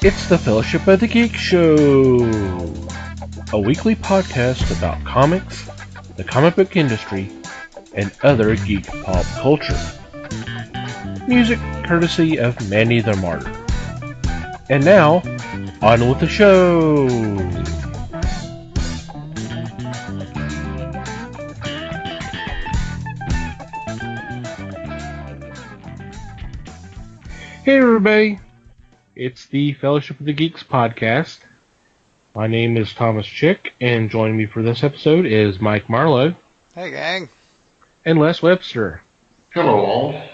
It's the Fellowship of the Geek Show, a weekly podcast about comics, the comic book industry, and other geek pop culture. Music courtesy of Manny the Martyr. And now, on with the show! Hey everybody, it's the Fellowship of the Geeks podcast. My name is Thomas Chick, and joining me for this episode is Mike Marlowe. Hey gang. And Les Webster. Hello all. How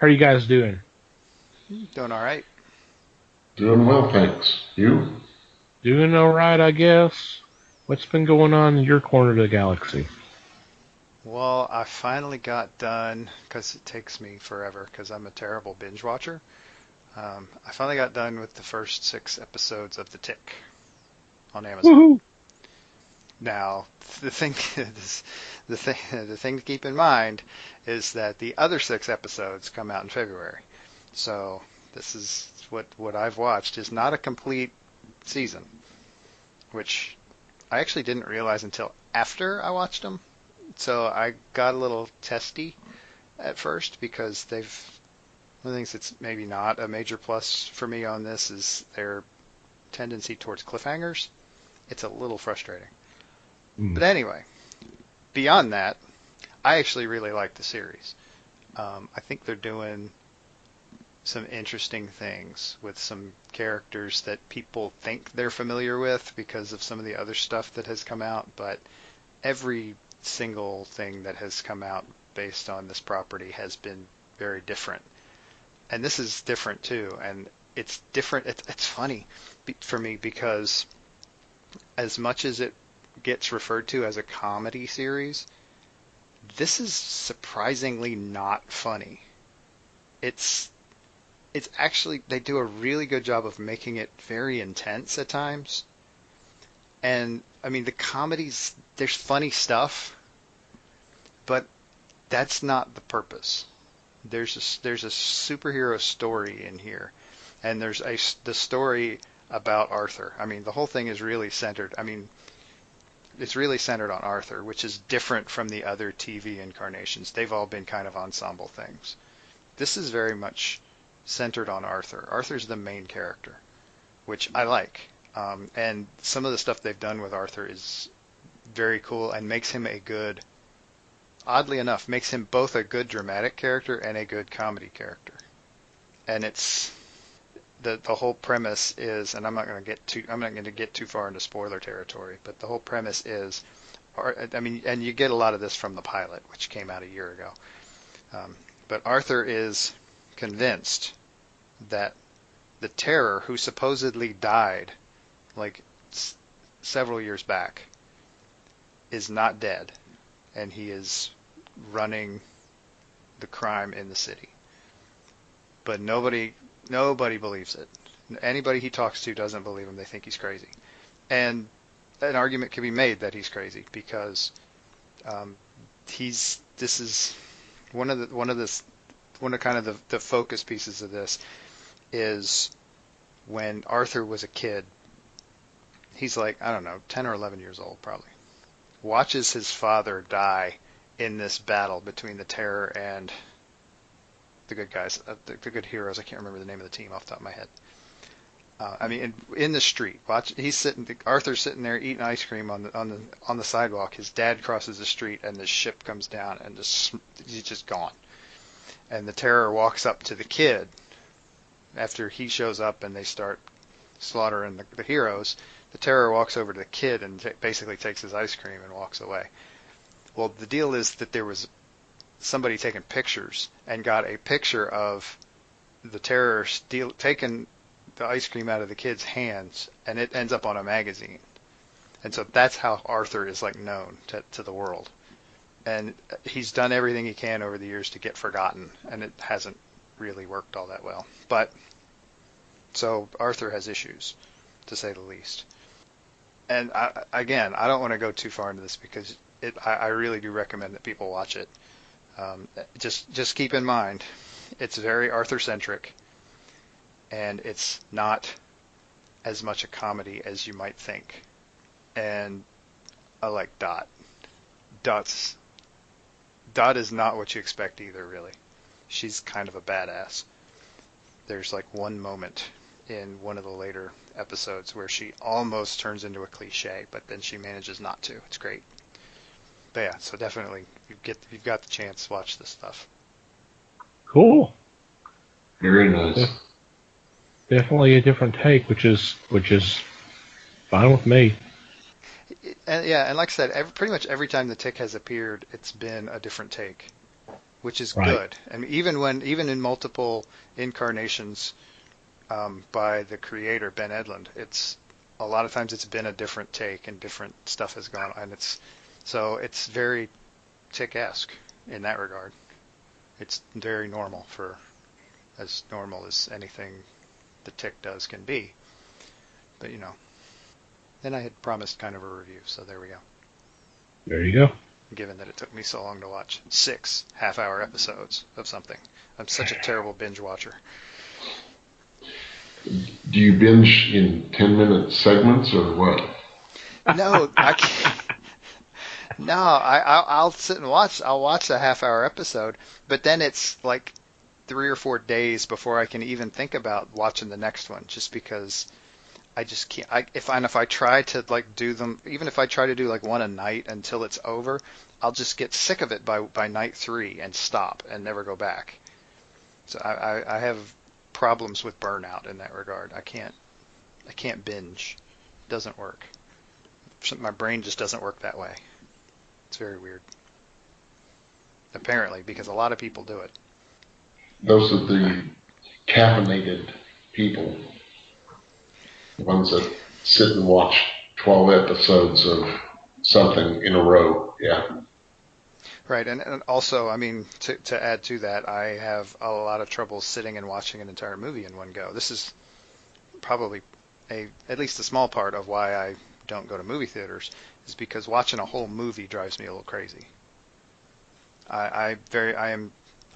are you guys doing? Doing alright. Doing well, thanks. You? Doing alright, I guess. What's been going on in your corner of the galaxy? Well, I finally got done, because it takes me forever, because I'm a terrible binge watcher. I finally got done with the first 6 episodes of The Tick on Amazon. Woohoo! Now, the thing to keep in mind is that the other 6 episodes come out in February. So this is what I've watched is not a complete season, which I actually didn't realize until after I watched them. So I got a little testy at first because one of the things that's maybe not a major plus for me on this is their tendency towards cliffhangers. It's a little frustrating. But anyway, beyond that, I actually really like the series. I think they're doing some interesting things with some characters that people think they're familiar with because of some of the other stuff that has come out, but every single thing that has come out based on this property has been very different. And this is different too, and it's different. It's funny for me because as much as it gets referred to as a comedy series, this is surprisingly not funny. It's actually, they do a really good job of making it very intense at times. And I mean, the comedies, there's funny stuff, but that's not the purpose. There's a superhero story in here, and there's the story about Arthur. I mean, the whole thing is really centered. I mean, it's really centered on Arthur, which is different from the other TV incarnations. They've all been kind of ensemble things. This is very much centered on Arthur. Arthur's the main character, which I like. And some of the stuff they've done with Arthur is very cool and makes him oddly enough, makes him both a good dramatic character and a good comedy character. And it's the whole premise is, and I'm not going to get too far into spoiler territory, but the whole premise is, I mean, and you get a lot of this from the pilot, which came out a year ago. But Arthur is convinced that the Terror, who supposedly died like several years back, is not dead, and he is running the crime in the city. But nobody believes it. Anybody he talks to doesn't believe him. They think he's crazy. And an argument can be made that he's crazy because this is one of the focus pieces of this is when Arthur was a kid. He's like, I don't know, 10 or 11 years old probably. Watches his father die in this battle between the Terror and the good guys, the good heroes. I can't remember the name of the team off the top of my head. I mean, in the street, Arthur's sitting there eating ice cream on the sidewalk. His dad crosses the street, and the ship comes down, and he's just gone. And the Terror walks up to the kid after he shows up, and they start slaughtering the heroes. The Terror walks over to the kid and basically takes his ice cream and walks away. Well, the deal is that there was somebody taking pictures and got a picture of the Terror taking the ice cream out of the kid's hands, and it ends up on a magazine. And so that's how Arthur is like known to the world. And he's done everything he can over the years to get forgotten, and it hasn't really worked all that well. But so Arthur has issues, to say the least. And I don't want to go too far into this because I really do recommend that people watch it. Just keep in mind, it's very Arthur-centric, and it's not as much a comedy as you might think. And I like Dot. Dot is not what you expect either, really. She's kind of a badass. There's like one moment in one of the later episodes where she almost turns into a cliche, but then she manages not to. It's great. But yeah, so definitely, you've got the chance, watch this stuff. Cool. Very nice. Definitely a different take, which is fine with me. And like I said, pretty much every time the Tick has appeared, it's been a different take, which is Right. good. I mean, even in multiple incarnations by the creator Ben Edlund, it's a lot of times it's been a different take and different stuff has gone, and it's very Tick-esque in that regard. It's very normal, for as normal as anything the Tick does can be. But then I had promised kind of a review, so there we go. There you go. Given that it took me so long to watch 6 half-hour episodes of something. I'm such a terrible binge watcher. Do you binge in 10-minute segments or what? No, I can't. No, I'll sit and watch. I'll watch a half-hour episode, but then it's like 3 or 4 days before I can even think about watching the next one, just because I just can't. If I try to like do them, even if I try to do like one a night until it's over, I'll just get sick of it by night 3 and stop and never go back. So I have problems with burnout in that regard. I can't binge. It doesn't work. My brain just doesn't work that way. It's very weird. Apparently, because a lot of people do it. Those are the caffeinated people. The ones that sit and watch 12 episodes of something in a row. Yeah. Right, and also, I mean, to add to that, I have a lot of trouble sitting and watching an entire movie in one go. This is probably at least a small part of why I don't go to movie theaters, is because watching a whole movie drives me a little crazy. I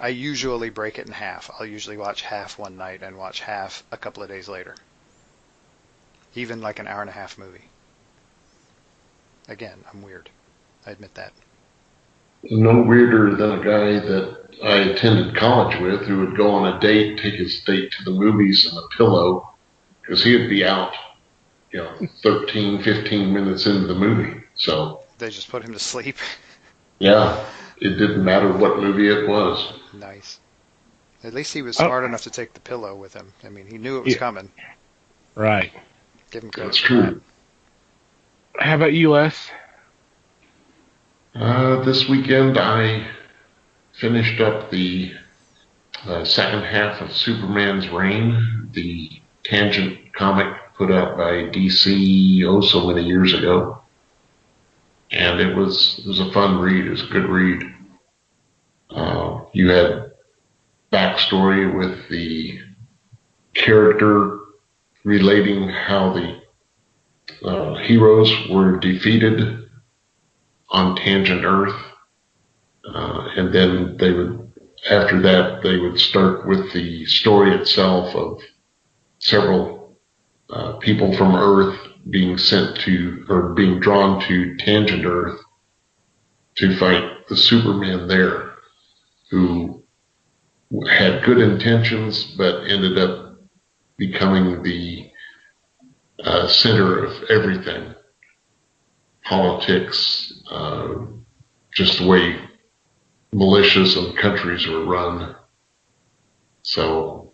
usually break it in half. I'll usually watch half one night and watch half a couple of days later. Even like an hour and a half movie. Again, I'm weird. I admit that. No weirder than a guy that I attended college with who would go on a date, take his date to the movies and a pillow, because he would be out, 13, 15 minutes into the movie. So They just put him to sleep. yeah, it didn't matter what movie it was. Nice. At least he was smart enough to take the pillow with him. I mean, he knew it was coming. Right. Give him credit. That's true. How about you, Les? This weekend I finished up the second half of Superman's Reign, the Tangent comic put out by DC so many years ago. And it was a fun read. It was a good read. You had backstory with the character relating how the heroes were defeated on Tangent Earth, and then after that they would start with the story itself of several people from Earth being sent to, or being drawn to Tangent Earth to fight the Superman there, who had good intentions but ended up becoming the center of everything. Politics, just the way militias and countries were run. So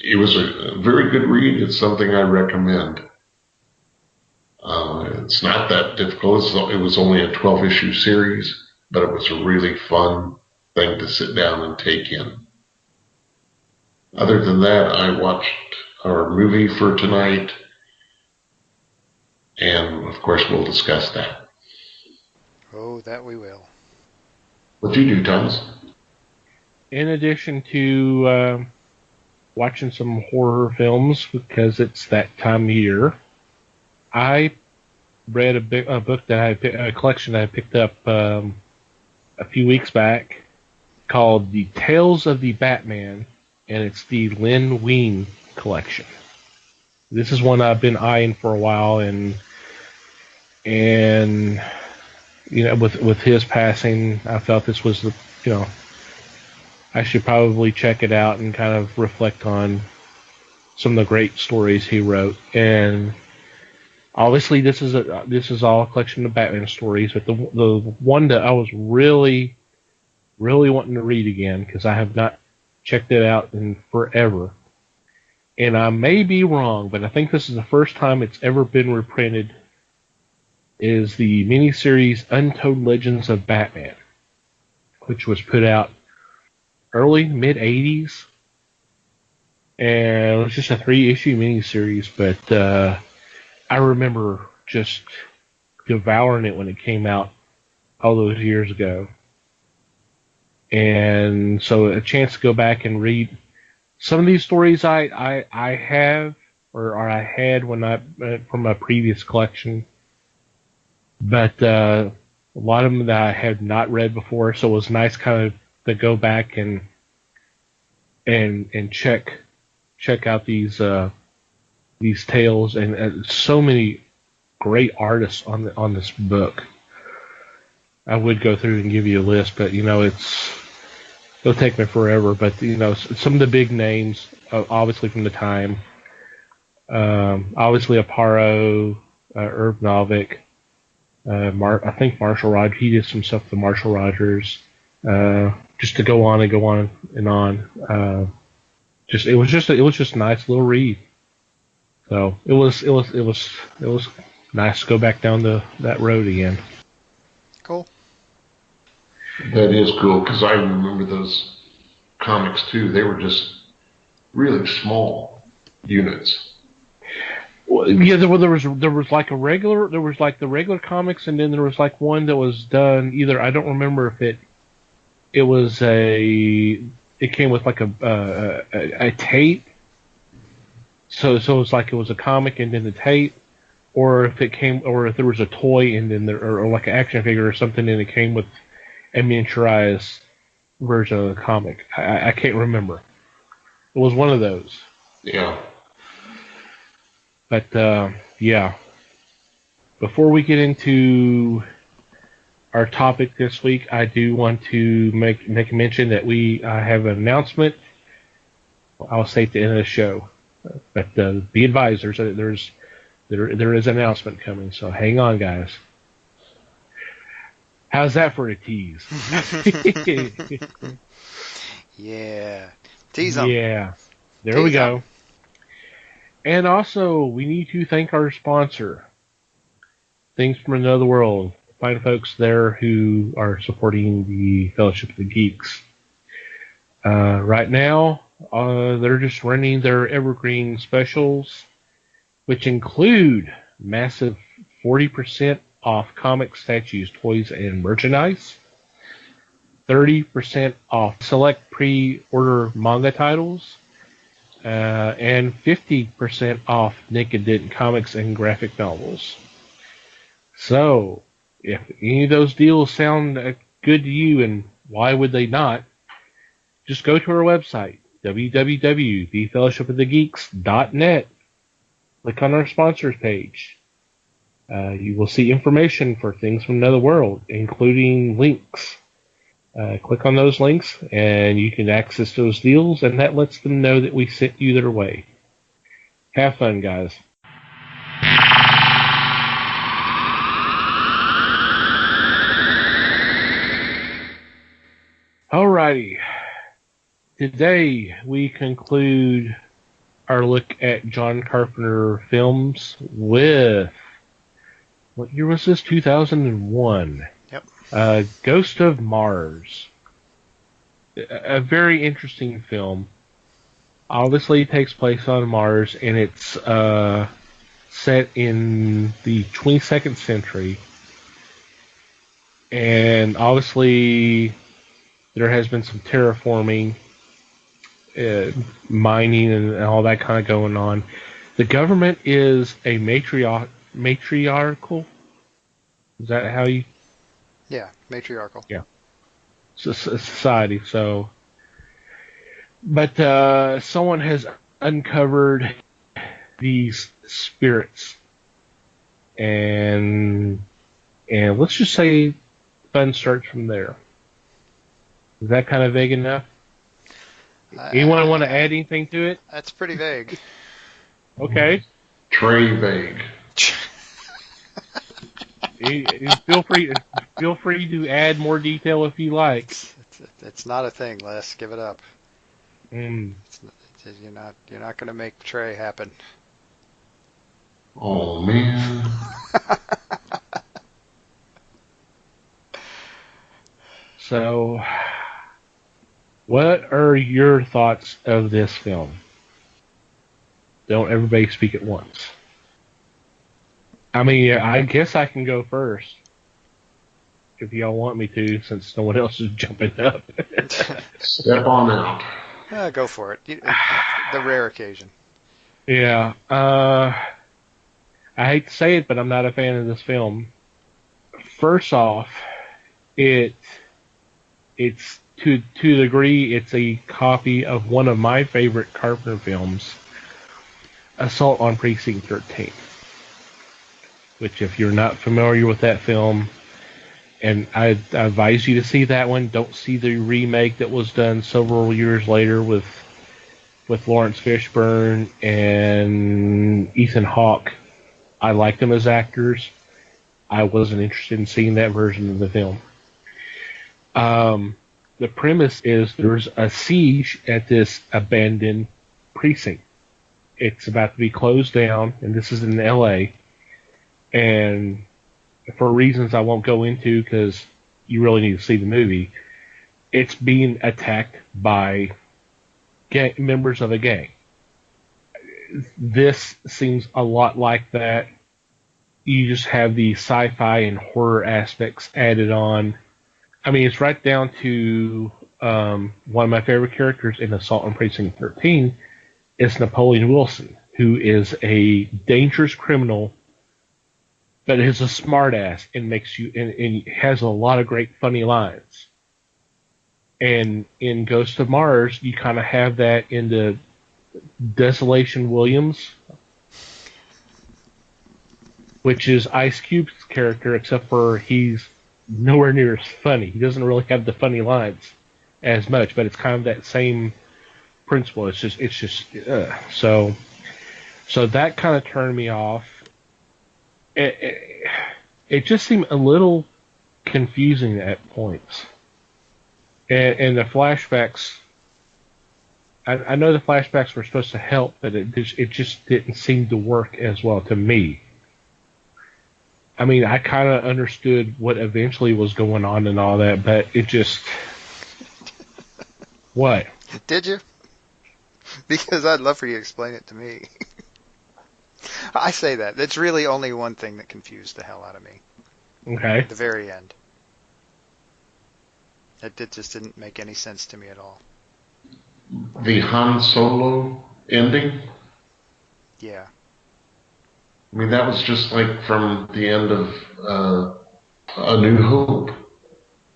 it was a very good read. It's something I recommend. It's not that difficult. It was only a 12-issue series, but it was a really fun thing to sit down and take in. Other than that, I watched our movie for tonight, and of course we'll discuss that. Oh, that we will. What'd you do, Thomas? In addition to watching some horror films, because it's that time of year, I read a book that a collection that I picked up a few weeks back called The Tales of the Batman, and it's the Len Wein collection. this is one I've been eyeing for a while, and with his passing, I felt this was I should probably check it out and kind of reflect on some of the great stories he wrote. And obviously, this is all a collection of Batman stories, but the one that I was really, really wanting to read again, because I have not checked it out in forever, and I may be wrong, but I think this is the first time it's ever been reprinted, is the miniseries Untold Legends of Batman, which was put out early, mid-'80s, and it was just a 3-issue miniseries, but I remember just devouring it when it came out all those years ago. And so a chance to go back and read some of these stories I have, or I had from my previous collection, but a lot of them that I had not read before, so it was nice kind of to go back and check out these tales, and so many great artists on this book. I would go through and give you a list, but it'll take me forever. But some of the big names, obviously from the time, obviously Aparo, Herb Novick, I think Marshall Rogers. He did some stuff with Marshall Rogers. Just to go on and go on and on. It was just a nice little read. So it was nice to go back down that road again. Cool. That is cool, because I remember those comics too. They were just really small units. Well, yeah, there was like the regular comics, and then there was like one that was done either. I don't remember if it came with like a tape. So it was like it was a comic and then the tape, or if there was a toy and then or like an action figure or something, and it came with a miniaturized version of the comic. I can't remember. It was one of those. Yeah. But yeah. Before we get into our topic this week, I do want to make a mention that we have an announcement. I'll say at the end of the show. But be advised, there is an announcement coming, so hang on, guys. How's that for a tease? Yeah. Tease them. Yeah. There we go. And also, we need to thank our sponsor, Things from Another World. Fine folks there who are supporting the Fellowship of the Geeks. Right now, they're just running their evergreen specials, which include massive 40% off comic statues, toys, and merchandise, 30% off select pre-order manga titles, and 50% off Naked Dent comics and graphic novels. So, if any of those deals sound good to you, and why would they not, just go to our website, www.thefellowshipofthegeeks.net. Click on our sponsors page. You will see information for Things from Another World, including links. Click on those links, and you can access those deals, and that lets them know that we sent you their way. Have fun, guys. Alrighty. Today we conclude our look at John Carpenter films with, what year was this? 2001. Yep. Ghost of Mars. A very interesting film. Obviously it takes place on Mars, and it's set in the 22nd century. And obviously there has been some terraforming, mining, and all that kind of going on. The government is a matriarchal. Is that how you? Yeah, matriarchal. Yeah. Society. So, but someone has uncovered these spirits, and let's just say fun starts from there. Is that kind of vague enough? Anyone want to add anything to it? That's pretty vague. Okay. Trey vague. Feel free to add more detail if you like. It's not a thing, Les. Give it up. Mm. You're not going to make Trey happen. Oh man. So, what are your thoughts of this film? Don't everybody speak at once. I mean, I guess I can go first if y'all want me to, since no one else is jumping up. Step on out. Go for it. The rare occasion. Yeah. I hate to say it, but I'm not a fan of this film. First off, it's to a degree, it's a copy of one of my favorite Carpenter films, Assault on Precinct 13. Which, if you're not familiar with that film, and I advise you to see that one, don't see the remake that was done several years later with Lawrence Fishburne and Ethan Hawke. I liked them as actors. I wasn't interested in seeing that version of the film. The premise is there's a siege at this abandoned precinct. It's about to be closed down, and this is in LA. And for reasons I won't go into because you really need to see the movie, it's being attacked by members of a gang. This seems a lot like that. You just have the sci-fi and horror aspects added on. I mean, it's right down to one of my favorite characters in Assault on Precinct 13 is Napoleon Wilson, who is a dangerous criminal, but is a smartass and makes you and has a lot of great funny lines. And in Ghost of Mars, you kind of have that in the Desolation Williams, which is Ice Cube's character, except for he's nowhere near as funny. He doesn't really have the funny lines as much, but it's kind of that same principle. It's just so that kind of turned me off. It just seemed a little confusing at points, and the flashbacks. I know the flashbacks were supposed to help, but it just didn't seem to work as well to me. I mean, I kind of understood what eventually was going on and all that, but it just... What? Did you? Because I'd love for you to explain it to me. I say that. It's really only one thing that confused the hell out of me. Okay. At the very end. It just didn't make any sense to me at all. The Han Solo ending? Yeah. I mean, that was just like from the end of A New Hope. I'm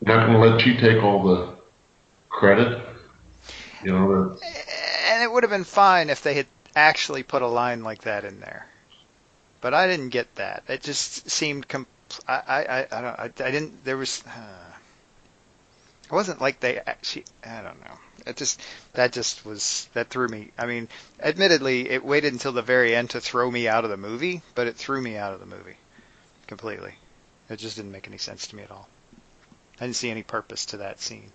not going to let you take all the credit. You know. And it would have been fine if they had actually put a line like that in there. But I didn't get that. It just seemed I didn't. There was. It wasn't like they actually. I don't know. That threw me. I mean, admittedly, it waited until the very end to throw me out of the movie, but it threw me out of the movie completely. It just didn't make any sense to me at all. I didn't see any purpose to that scene.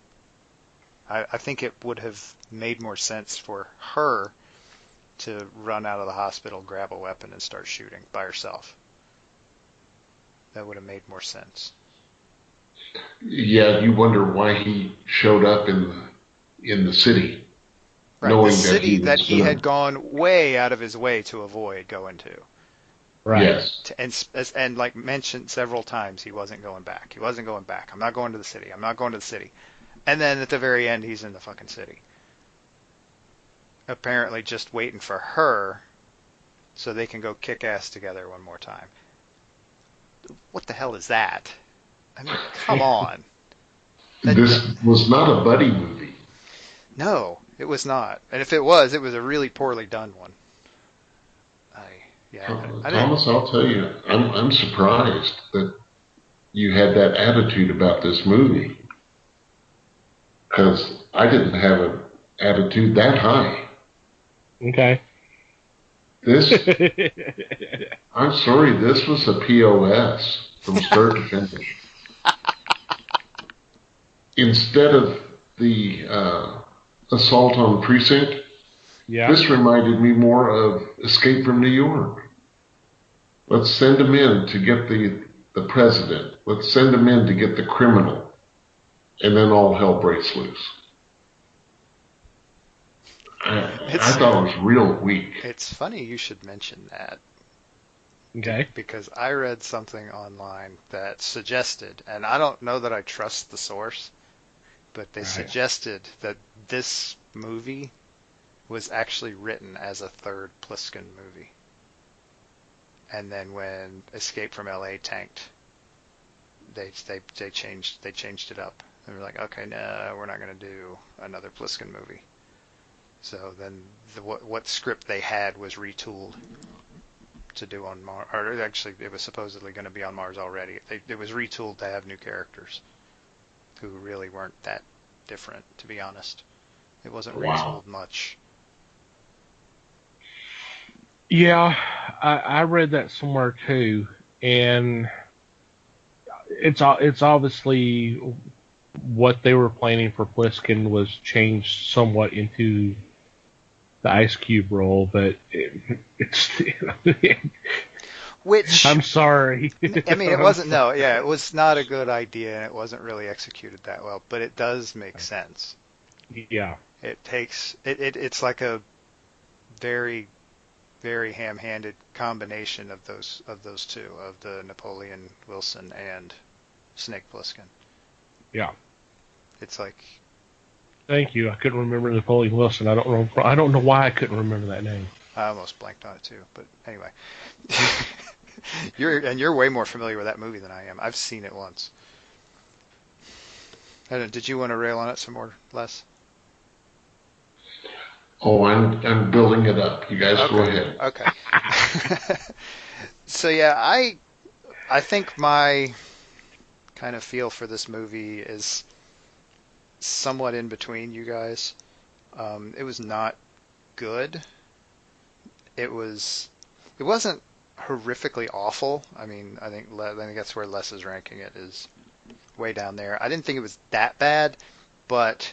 I think it would have made more sense for her to run out of the hospital, grab a weapon, and start shooting by herself. That would have made more sense. Yeah, you wonder why he showed up in the city. Right, knowing the city that he had gone way out of his way to avoid going to. Right. Yes. And like mentioned several times, he wasn't going back. He wasn't going back. I'm not going to the city. I'm not going to the city. And then at the very end, he's in the fucking city. Apparently just waiting for her so they can go kick ass together one more time. What the hell is that? I mean, come on. This was not a buddy movie. No, it was not. And if it was a really poorly done one. I didn't. Thomas, I'll tell you, I'm surprised that you had that attitude about this movie, because I didn't have an attitude that high. Okay. This, I'm sorry, this was a POS from start to finish. Instead of the assault on precinct, Yeah. this reminded me more of Escape from New York. Let's send them in to get the president. Let's send them in to get the criminal. And then all hell breaks loose. I thought it was real weak. It's funny you should mention that. Okay. Because I read something online that suggested, and I don't know that I trust the source, but they suggested that this movie was actually written as a third Pliskin movie. And then when Escape from LA tanked, they changed it up. They were like, okay, no, we're not going to do another Pliskin movie. So then what script they had was retooled to do on Mars. Or actually, it was supposedly going to be on Mars already. It was retooled to have new characters who really weren't that different, to be honest. It wasn't retooled much. Yeah, I read that somewhere too, and it's obviously what they were planning for Pliskin was changed somewhat into the Ice Cube role, but it's which I'm sorry. I mean, it wasn't. No, yeah, it was not a good idea, and it wasn't really executed that well. But it does make sense. Yeah, it's like a very, very ham-handed combination of those two, of the Napoleon Wilson and Snake Plissken. Yeah. It's like. Thank you. I couldn't remember Napoleon Wilson. I don't know why I couldn't remember that name. I almost blanked on it too, but anyway. You're way more familiar with that movie than I am. I've seen it once. Did you want to rail on it some more, Les? Oh, I'm building it up. You guys go ahead. Okay. So yeah, I think my kind of feel for this movie is somewhat in between you guys. It was not good. It wasn't horrifically awful. I mean, I think that's where Les is ranking it, is way down there. I didn't think it was that bad, but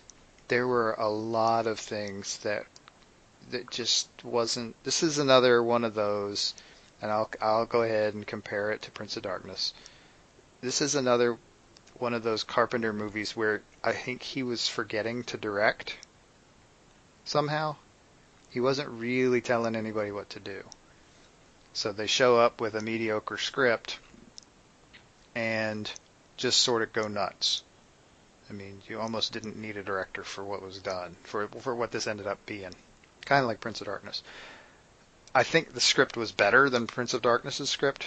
there were a lot of things that just wasn't. This is another one of those, and I'll go ahead and compare it to Prince of Darkness. This is another one of those Carpenter movies where I think he was forgetting to direct somehow. He wasn't really telling anybody what to do. So they show up with a mediocre script and just sort of go nuts. I mean, you almost didn't need a director for what was done, for what this ended up being. Kind of like Prince of Darkness. I think the script was better than Prince of Darkness's script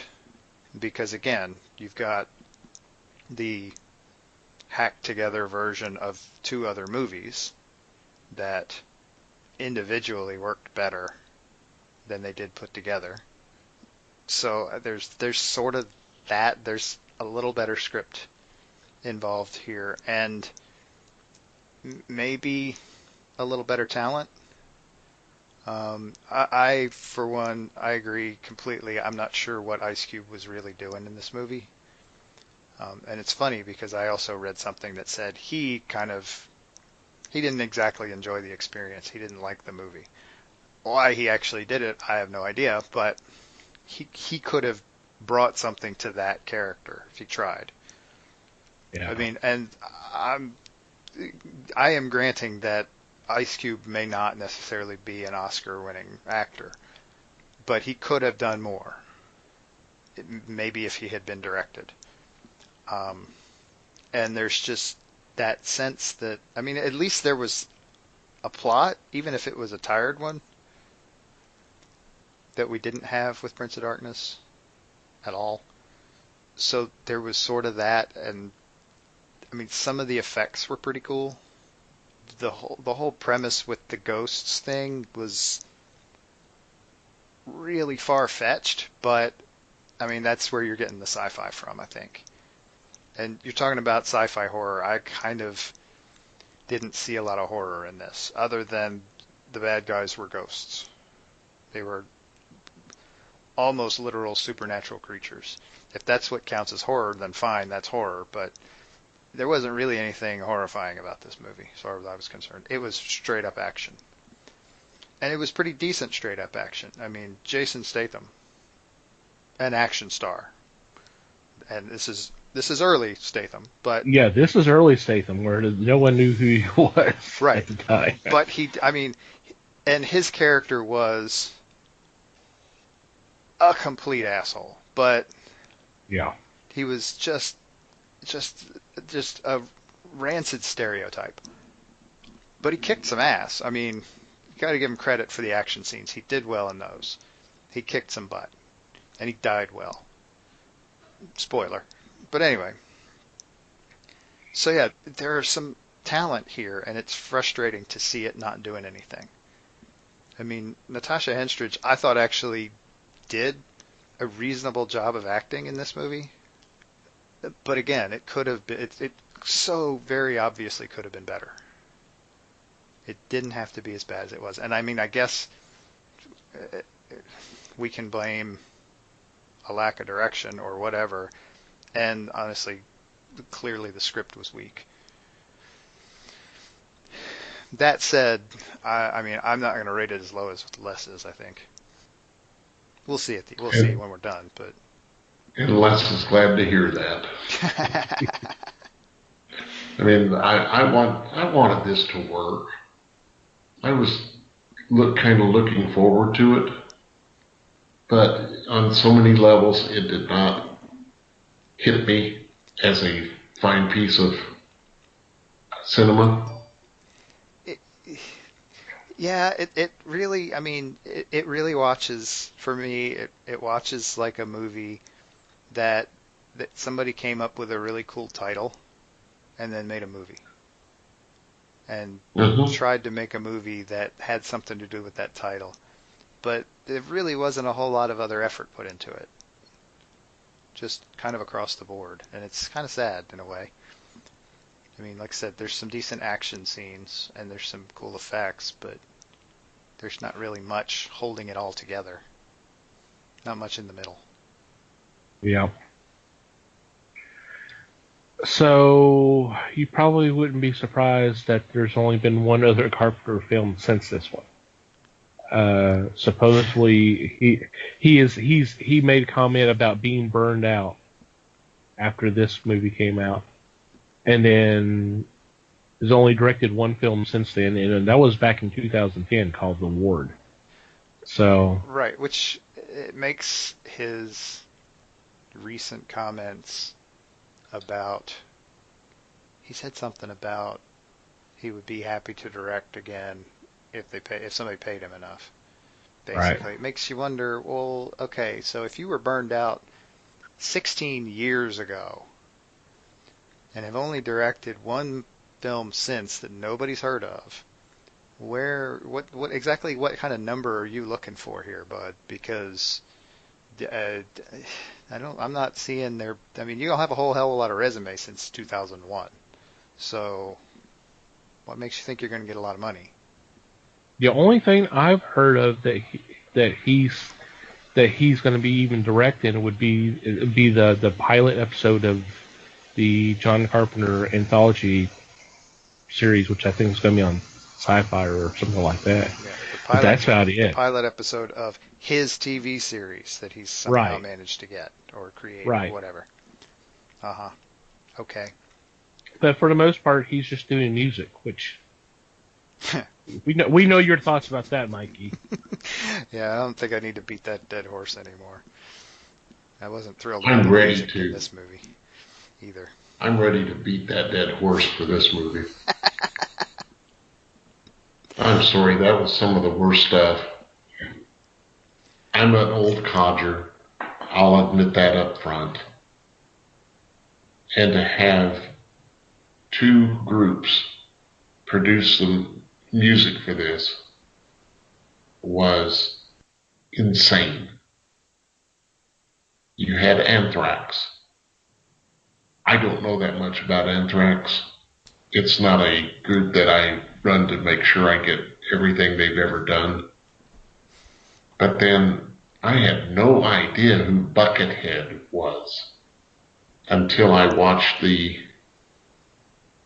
because, again, you've got the hacked together version of two other movies that individually worked better than they did put together. So there's sort of that. There's a little better script involved here, and maybe a little better talent. I for one, I agree completely. I'm not sure what Ice Cube was really doing in this movie. And it's funny because I also read something that said he didn't exactly enjoy the experience. He didn't like the movie. Why he actually did it, I have no idea, but he could have brought something to that character if he tried. Yeah. I mean, and I am granting that Ice Cube may not necessarily be an Oscar-winning actor, but he could have done more. Maybe if he had been directed. And there's just that sense that, I mean, at least there was a plot, even if it was a tired one, that we didn't have with Prince of Darkness at all. So there was sort of that, and I mean, some of the effects were pretty cool. The whole premise with the ghosts thing was really far-fetched, but I mean, that's where you're getting the sci-fi from, I think. And you're talking about sci-fi horror. I kind of didn't see a lot of horror in this, other than the bad guys were ghosts. They were almost literal supernatural creatures. If that's what counts as horror, then fine, that's horror. But there wasn't really anything horrifying about this movie, as far as I was concerned. It was straight up action. And it was pretty decent straight up action. I mean, Jason Statham, an action star. And this is early Statham, but Yeah, this is early Statham, where no one knew who he was right. at the time. But and his character was a complete asshole. But Yeah. he was just a rancid stereotype. But he kicked some ass. I mean, you got to give him credit for the action scenes. He did well in those. He kicked some butt, and he died well. Spoiler. But anyway. So yeah, there are some talent here, and it's frustrating to see it not doing anything. I mean, Natasha Henstridge, I thought actually did a reasonable job of acting in this movie. But again, it could have been, it so very obviously could have been better. It didn't have to be as bad as it was. And I mean, I guess we can blame a lack of direction or whatever. And honestly, clearly the script was weak. That said, I mean, I'm not going to rate it as low as Les is, I think. We'll see we'll see when we're done, but. And Les is glad to hear that. I mean, I wanted this to work. I was kind of looking forward to it, but on so many levels, it did not hit me as a fine piece of cinema. It really, I mean, it really watches, for me, it watches like a movie that somebody came up with a really cool title and then made a movie. And tried to make a movie that had something to do with that title. But there really wasn't a whole lot of other effort put into it. Just kind of across the board. And it's kind of sad in a way. I mean, like I said, there's some decent action scenes and there's some cool effects, but there's not really much holding it all together. Not much in the middle. Yeah. So, you probably wouldn't be surprised that there's only been one other Carpenter film since this one. Supposedly, he made a comment about being burned out after this movie came out, and then has only directed one film since then, and that was back in 2010 called The Ward. So right, which it makes his recent comments about, he said something about he would be happy to direct again if somebody paid him enough. Basically, right. It makes you wonder, well, okay, so if you were burned out 16 years ago and have only directed one film since that nobody's heard of, what exactly what kind of number are you looking for here, bud? Because I'm not seeing there. I mean, you don't have a whole hell of a lot of resume since 2001. So, what makes you think you're going to get a lot of money? The only thing I've heard of that he's going to be even directing would be the pilot episode of the John Carpenter anthology series, which I think is going to be on Sci-Fi or something like that. Yeah, but that's about it. The pilot episode of his TV series that he's somehow managed to get or create or whatever. Okay. But for the most part, he's just doing music, which we know your thoughts about that, Mikey. Yeah, I don't think I need to beat that dead horse anymore. I wasn't thrilled with this movie either. I'm ready to beat that dead horse for this movie. I'm sorry, that was some of the worst stuff. I'm an old codger. I'll admit that up front. And to have two groups produce the music for this was insane. You had Anthrax. I don't know that much about Anthrax. It's not a group that I run to make sure I get everything they've ever done. But then I had no idea who Buckethead was until I watched the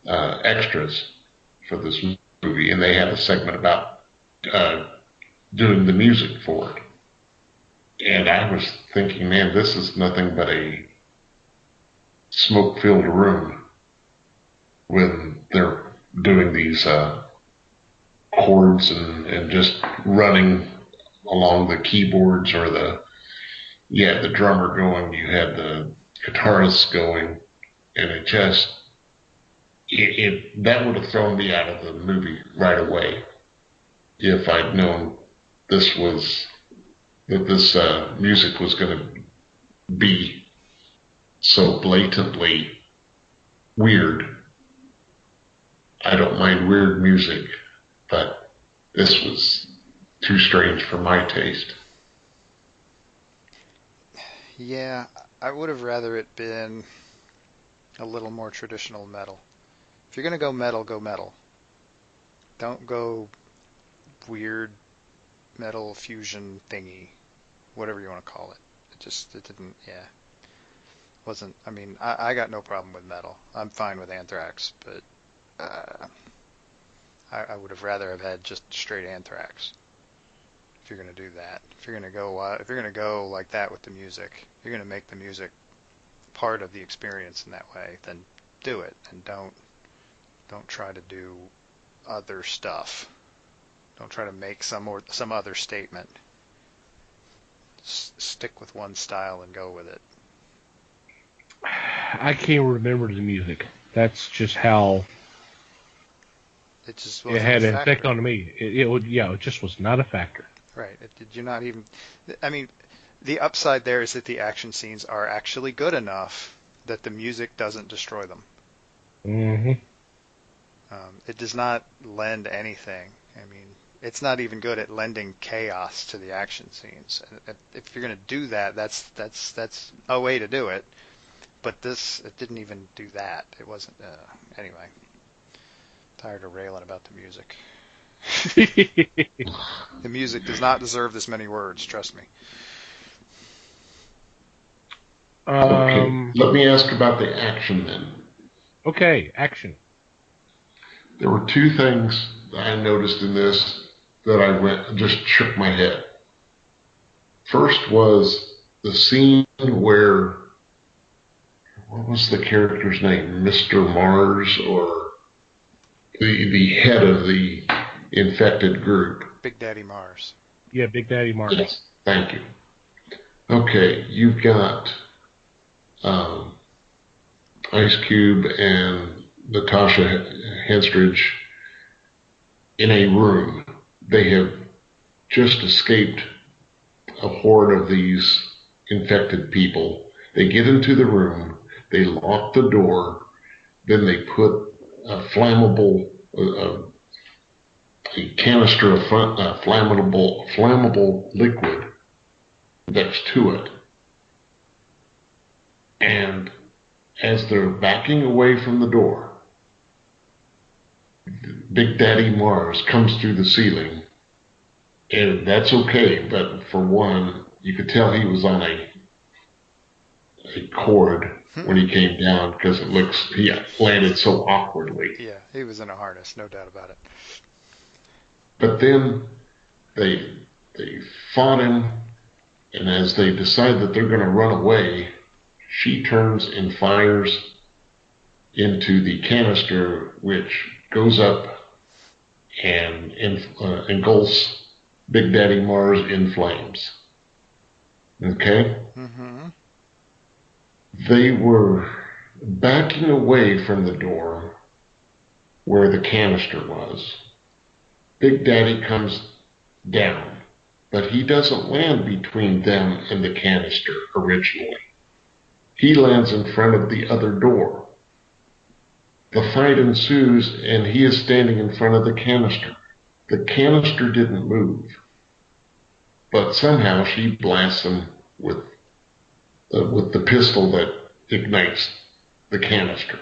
extras for this movie, and they had a segment about doing the music for it. And I was thinking, man, this is nothing but a smoke-filled room when they're doing these chords and just running along the keyboards or you had the drummer going, you had the guitarist going, and that would have thrown me out of the movie right away if I'd known that this music was going to be so blatantly weird. I don't mind weird music, but this was too strange for my taste. Yeah, I would have rather it been a little more traditional metal. If you're going to go metal, go metal. Don't go weird metal fusion thingy, whatever you want to call it. It didn't, yeah. Wasn't, I mean, I got no problem with metal. I'm fine with Anthrax, but I would have rather have had just straight Anthrax. If you're going to do that, if you're going to go like that with the music, you're going to make the music part of the experience in that way, then do it, and don't try to do other stuff. Don't try to make some other statement. Stick with one style and go with it. I can't remember the music. That's just how it had an effect on me. It just was not a factor. Right. You're not even. I mean, the upside there is that the action scenes are actually good enough that the music doesn't destroy them. Mm-hmm. It does not lend anything. I mean, it's not even good at lending chaos to the action scenes. If you're going to do that, that's a way to do it. But it didn't even do that. It wasn't. Anyway, tired of railing about the music. The music does not deserve this many words. Trust me. Okay, let me ask about the action then. Okay, action. There were two things that I noticed in this that I just shook my head. First was the scene where, what was the character's name? Mr. Mars, or the head of the infected group? Big Daddy Mars. Yeah, Big Daddy Mars. Yes, thank you. Okay, you've got Ice Cube and Natasha Henstridge in a room. They have just escaped a horde of these infected people. They get into the room, they lock the door, then they put a canister of flammable liquid next to it. And as they're backing away from the door, Big Daddy Mars comes through the ceiling, and that's okay, but for one, you could tell he was on a cord when he came down because he landed so awkwardly. Yeah, he was in a harness, no doubt about it. But then they fought him, and as they decide that they're going to run away, she turns and fires into the canister, which goes up and engulfs Big Daddy Mars in flames. Okay? Mm-hmm. They were backing away from the door where the canister was. Big Daddy comes down, but he doesn't land between them and the canister originally. He lands in front of the other door. The fight ensues, and he is standing in front of the canister. The canister didn't move. but somehow she blasts him with the pistol that ignites the canister.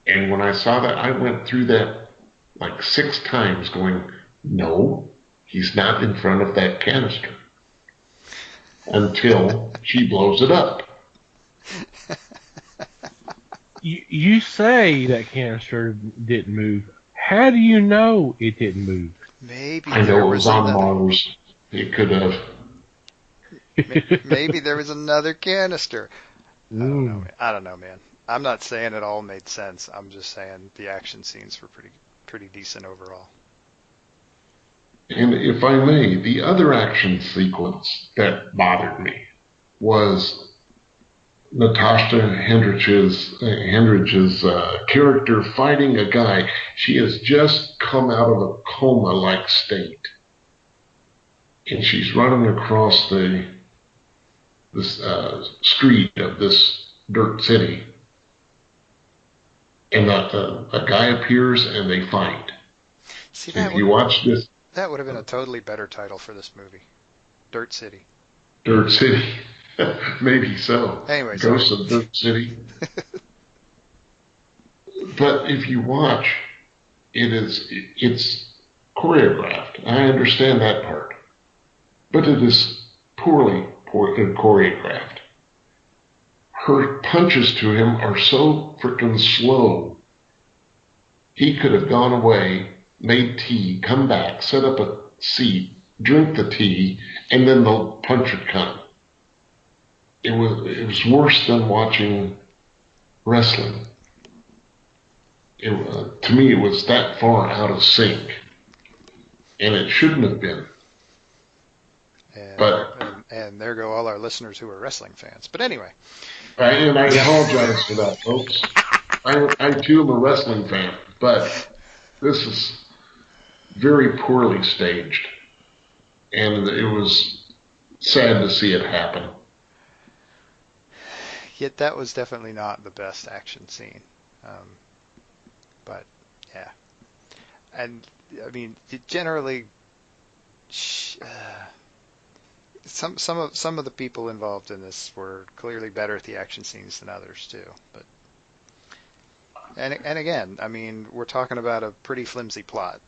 And when I saw that, I went through that like 6 times going, no, he's not in front of that canister. Until she blows it up. You say that canister didn't move. How do you know it didn't move? Maybe I there know it was was on another. Mars. It could have. Maybe there was another canister. Mm. I don't know, man. I'm not saying it all made sense. I'm just saying the action scenes were pretty decent overall. And if I may, the other action sequence that bothered me was Natasha Hendrich's character fighting a guy. She has just come out of a coma-like state, and she's running across this street of this dirt city, and a guy appears and they fight. See, And if you watch this, that would have been a totally better title for this movie, Dirt City. Dirt City. Maybe so. Anyway, Ghosts of Dirt City. But if you watch, it's choreographed. I understand that part. But it is poorly choreographed. Her punches to him are so freaking slow. He could have gone away, made tea, come back, set up a seat, drink the tea, and then the punch would come. It was worse than watching wrestling. To me, it was that far out of sync, and it shouldn't have been. And there go all our listeners who are wrestling fans. But anyway. And I apologize for that, folks. I too am a wrestling fan, but this is very poorly staged, and it was sad to see it happen. Yet that was definitely not the best action scene. But yeah, and I mean, generally, some of the people involved in this were clearly better at the action scenes than others too. But and again, I mean, we're talking about a pretty flimsy plot,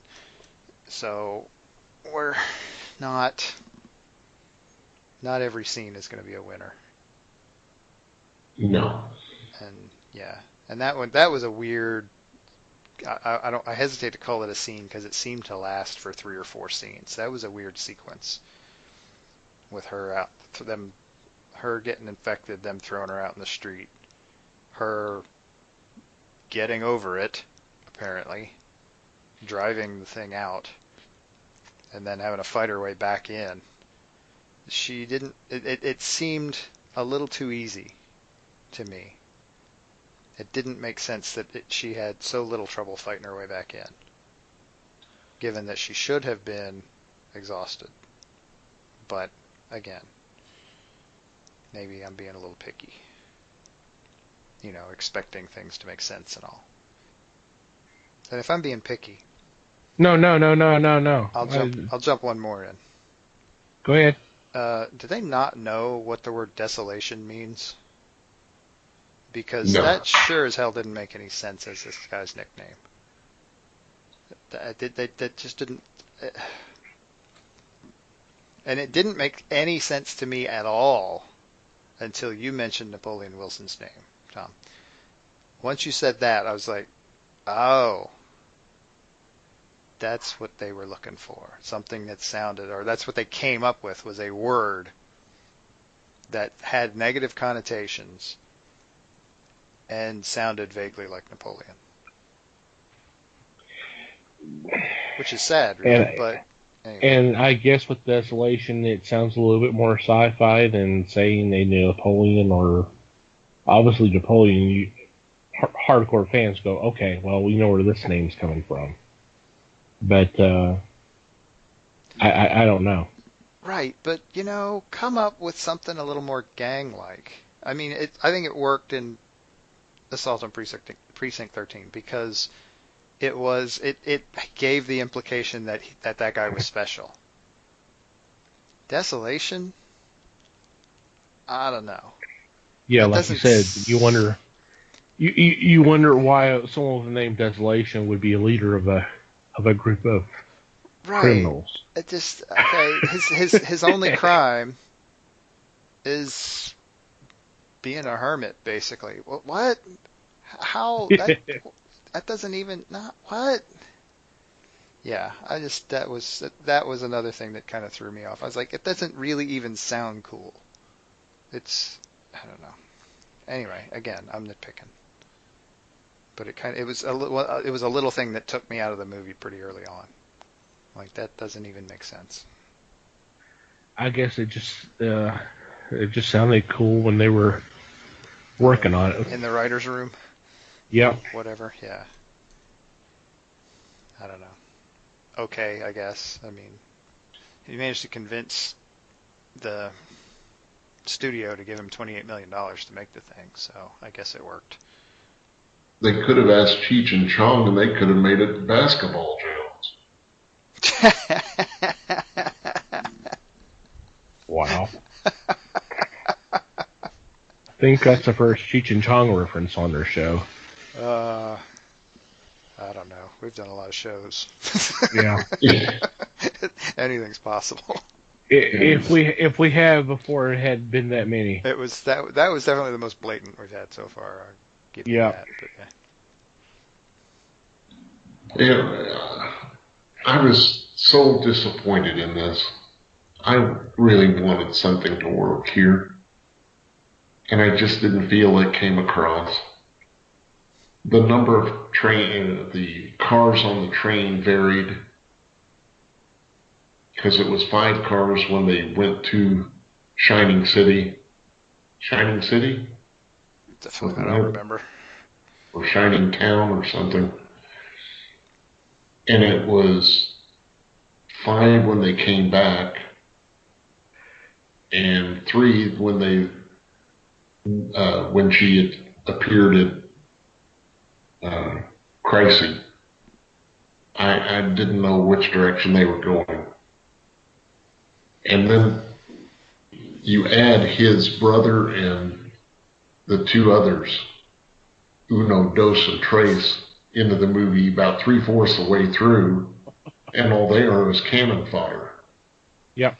so we're not every scene is going to be a winner. No. And yeah, and that was a weird. I hesitate to call it a scene because it seemed to last for 3 or 4 scenes. That was a weird sequence with her her getting infected, them throwing her out in the street, her getting over it, apparently, driving the thing out, and then having to fight her way back in. She didn't. It seemed a little too easy to me. It didn't make sense that she had so little trouble fighting her way back in, given that she should have been exhausted. But again, maybe I'm being a little picky, expecting things to make sense and all. And if I'm being picky, No. I'll jump one more in. Go ahead. Do they not know what the word desolation means? Because No. that sure as hell didn't make any sense as this guy's nickname. That just didn't. And it didn't make any sense to me at all until you mentioned Napoleon Wilson's name, Tom. Once you said that, I was like, oh, that's what they were looking for. Something that sounded, or that's what they came up with, was a word that had negative connotations and sounded vaguely like Napoleon. Which is sad, really, but anyway. And I guess with Desolation, it sounds a little bit more sci-fi than saying they knew Napoleon, or obviously Napoleon. Hardcore fans go, okay, well, we know where this name's coming from. But I don't know. Right, but come up with something a little more gang-like. I mean, I think it worked in Assault on Precinct 13 because it gave the implication that that guy was special, Desolation? I don't know. Yeah, That like you doesn't. said, you wonder why someone with the name Desolation would be a leader of a group of Right. criminals. It just okay. His only crime is being a hermit, basically. What? How that doesn't even not what? Yeah, I just that was another thing that kind of threw me off. I was like, it doesn't really even sound cool. It's I don't know. Anyway, again, I'm nitpicking, but it was it was a little thing that took me out of the movie pretty early on. Like that doesn't even make sense. I guess it just sounded cool when they were working on it. In the writer's room, Yep. whatever. Yeah, I don't know. Okay, I guess. I mean, he managed to convince the studio to give him $28 million to make the thing, so I guess it worked. They could have asked Cheech and Chong, and they could have made it Basketball Jones. Wow. I think that's the first Cheech and Chong reference on their show. I don't know. We've done a lot of shows. Yeah. Anything's possible. If we have before it had been that many. It was that was definitely the most blatant we've had so far. I'll give you that. But Yeah, I was so disappointed in this. I really wanted something to work here, and I just didn't feel it came across. The number of the cars on the train varied, because it was 5 cars when they went to Shining City. Shining City? definitely, I don't remember. Or Shining Town or something. And it was 5 when they came back, and 3 when when she had appeared at Cricey. I didn't know which direction they were going. And then you add his brother and the 2 others, Uno, Dos, and Trace, into the movie about 3/4 the way through, and all they are is cannon fodder. Yep.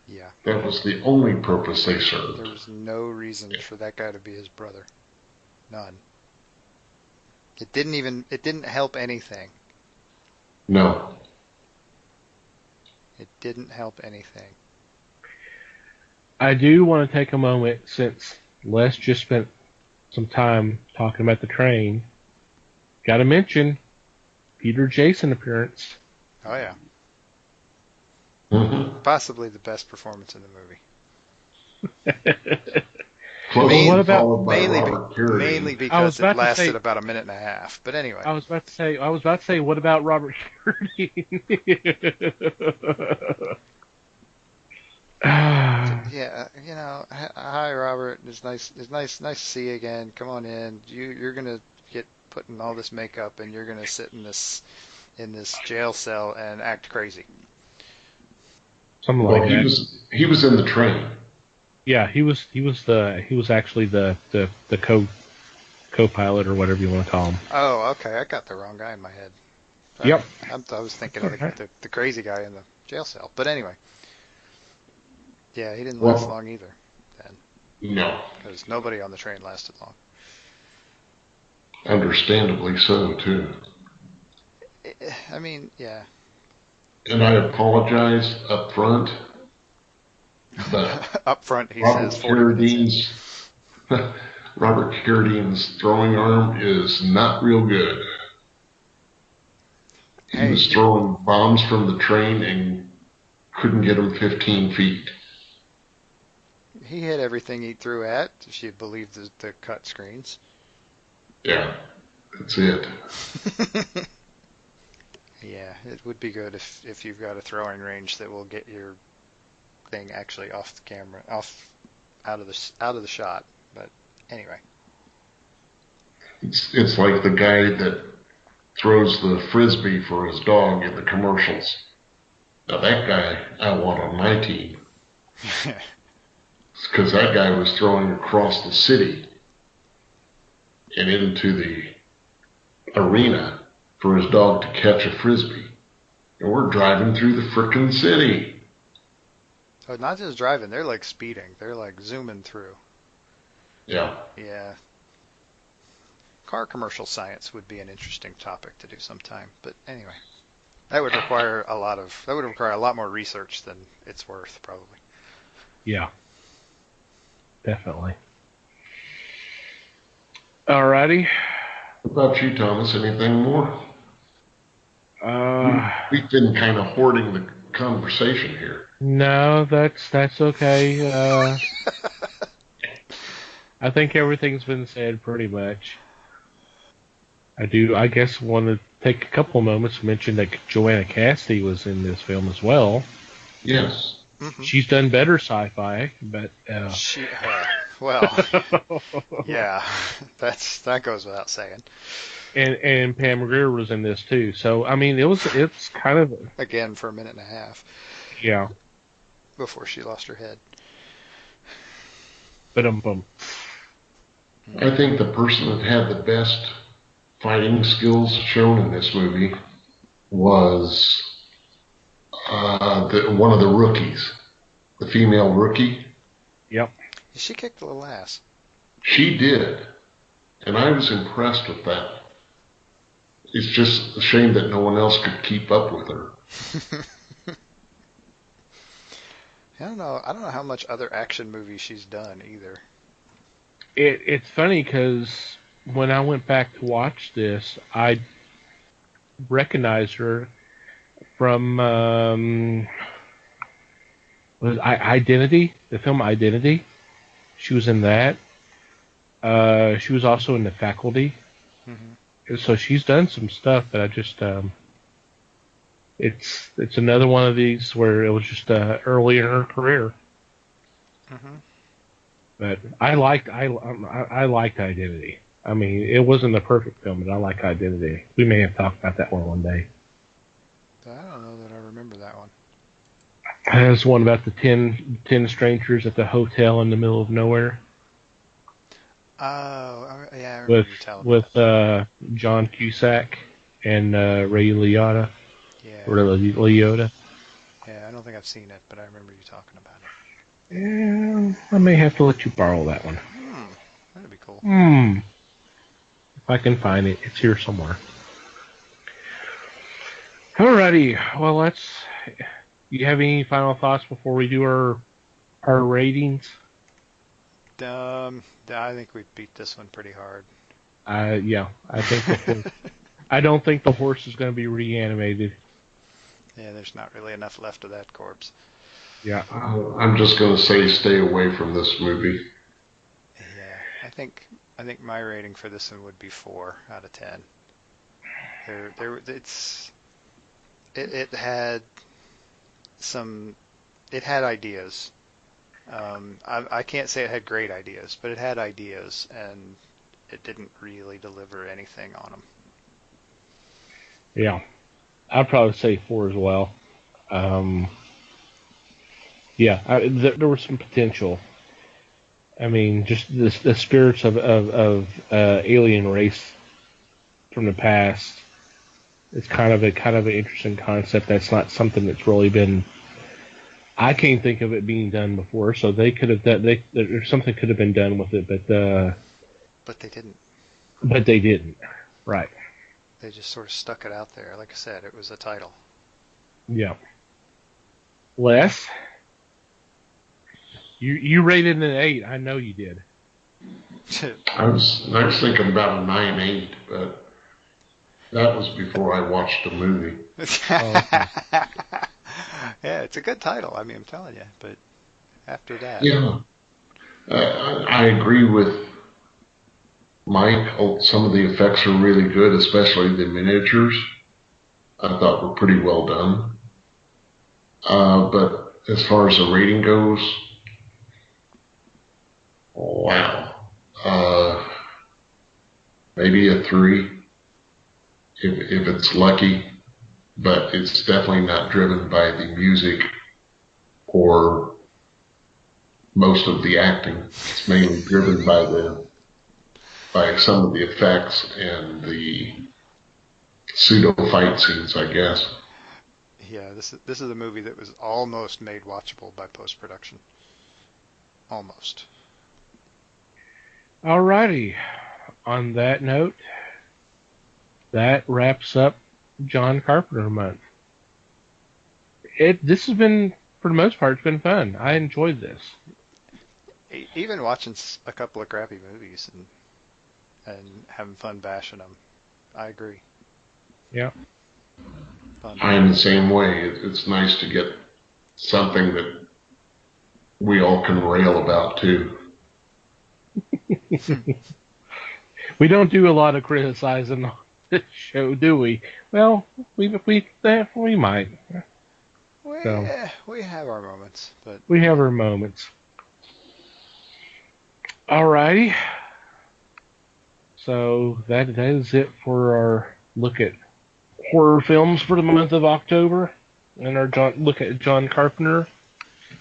Yeah. That was the only purpose they served. There was no reason for that guy to be his brother. None. It didn't help anything. No. It didn't help anything. I do want to take a moment, since Les just spent some time talking about the train. Gotta mention Peter Jason appearance. Oh yeah. Mm-hmm. Possibly the best performance in the movie. Mainly because it lasted about a minute and a half. But anyway. I was about to say, what about Robert Carradine? Yeah, hi Robert. It's nice to see you again. Come on in. You're gonna get put in all this makeup, and you're gonna sit in this jail cell and act crazy. Something like that. He was in the train. Yeah, he was actually the co-pilot, or whatever you want to call him. Oh, okay. I got the wrong guy in my head. Yep. I was thinking of the crazy guy in the jail cell. But anyway. Yeah, he didn't last long either then. No. Because nobody on the train lasted long. Understandably so, too. I mean, yeah. And I apologize up front. But up front, he says 40 minutes in. Robert Carradine's throwing arm is not real good. He was throwing bombs from the train and couldn't get them 15 feet. He hit everything he threw at, if you believe the cut screens. Yeah, that's it. Yeah, it would be good if you've got a throwing range that will get your thing actually off the camera, out of the shot. But anyway, it's like the guy that throws the frisbee for his dog in the commercials. Now that guy I want on my team. Because that guy was throwing across the city and into the arena for his dog to catch a frisbee. And we're driving through the frickin' city. Oh, not just driving, they're like speeding. They're like zooming through. Yeah. Yeah. Car commercial science would be an interesting topic to do sometime. But anyway, that would require a lot more research than it's worth, probably. Yeah. Definitely. Alrighty. What about you, Thomas? Anything more? We've been kind of hoarding the conversation here. No, that's okay. I think everything's been said pretty much. I guess, want to take a couple moments to mention that Joanna Cassidy was in this film as well. Yes. Mm-hmm. She's done better sci-fi, but... well, yeah, that goes without saying. And Pam Grier was in this too. So, I mean, it's kind of... Again, for a minute and a half. Yeah. Before she lost her head. But I think the person that had the best fighting skills shown in this movie was one of the rookies, the female rookie. Yep. She kicked a little ass. She did, and I was impressed with that. It's just a shame that no one else could keep up with her. I don't know how much other action movies she's done either. It's funny because when I went back to watch this, I recognized her from Identity, the film Identity. She was in that. She was also in The Faculty. Mm-hmm. So she's done some stuff, but I just it's another one of these where it was just early in her career. Mm-hmm. But I liked Identity. I mean, it wasn't the perfect film, but I like Identity. We may have talked about that one day. I don't know that I remember that one. There's one about the 10 strangers at the hotel in the middle of nowhere. Oh, yeah, I remember you telling me with John Cusack and Ray Liotta. Yeah. Or Liotta. Yeah, I don't think I've seen it, but I remember you talking about it. Yeah, I may have to let you borrow that one. That'd be cool. If I can find it, it's here somewhere. Alrighty, well, you have any final thoughts before we do our ratings? I think we beat this one pretty hard. Yeah, I think I don't think the horse is going to be reanimated. Yeah, there's not really enough left of that corpse. Yeah, I'm just going to say stay away from this movie. Yeah, I think my rating for this one would be 4 out of 10. It had ideas. I can't say it had great ideas, but it had ideas, and it didn't really deliver anything on them. Yeah, I'd probably say 4 as well. Yeah, there was some potential. I mean, just the spirits of alien race from the past. It's kind of an interesting concept. That's not something that's really been. I can't think of it being done before. So they could have done. Something could have been done with it, but they didn't. But they didn't. Right. They just sort of stuck it out there. Like I said, it was a title. Yeah. Les, you rated an 8. I know you did. I was thinking about a 9.8, but that was before I watched the movie. Yeah, it's a good title. I mean, I'm telling you. But after that, yeah, I agree with Mike. Some of the effects are really good, especially the miniatures. I thought were pretty well done. But as far as the rating goes, wow. Maybe a 3, if it's lucky. but it's definitely not driven by the music or most of the acting. It's mainly driven by some of the effects and the pseudo fight scenes, I guess. Yeah, this is a movie that was almost made watchable by post production. Almost. Alrighty. On that note, that wraps up John Carpenter Month. This has been, for the most part, it's been fun. I enjoyed this. Even watching a couple of crappy movies and having fun bashing them. I agree. Yeah. Fun. I am the same way. It's nice to get something that we all can rail about too. We don't do a lot of criticizing on this show, do we? Well, we might. We have our moments, but we have our moments. Alrighty. So that is it for our look at horror films for the month of October and our look at John Carpenter.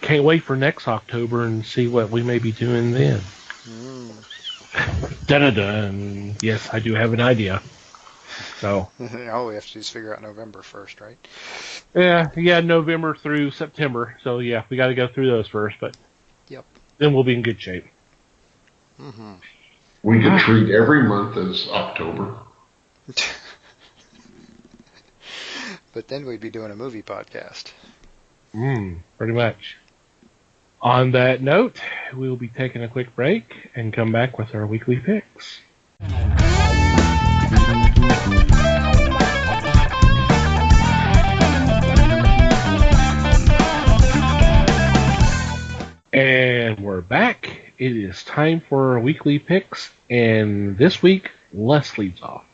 Can't wait for next October and see what we may be doing then. Dun-dun-dun. Yes, I do have an idea. So all we have to do is figure out November first, right? Yeah, November through September. So yeah, we got to go through those first, but yep. Then we'll be in good shape. Mm-hmm. We could treat every month as October. But then we'd be doing a movie podcast. Pretty much. On that note, we'll be taking a quick break and come back with our weekly picks. And we're back. It is time for our weekly picks, and this week, Les leads off.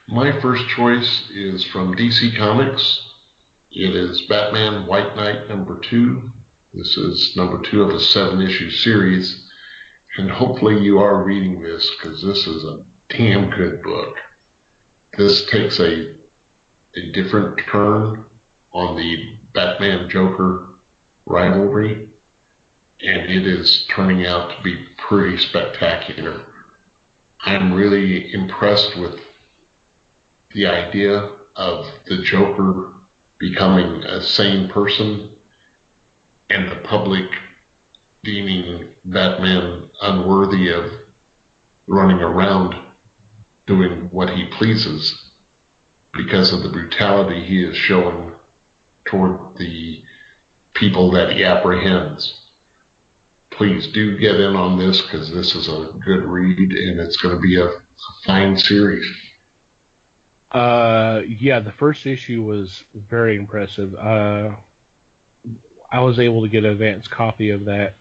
My first choice is from DC Comics. It is Batman White Knight #2. This is #2 of a 7-issue series, and hopefully you are reading this because this is a damn good book. This takes a different turn on the Batman-Joker rivalry, and it is turning out to be pretty spectacular. I'm really impressed with the idea of the Joker becoming a sane person and the public deeming Batman unworthy of running around doing what he pleases because of the brutality he is showing toward the people that he apprehends. Please do get in on this because this is a good read and it's going to be a fine series. Yeah, the first issue was very impressive. I was able to get an advance copy of that,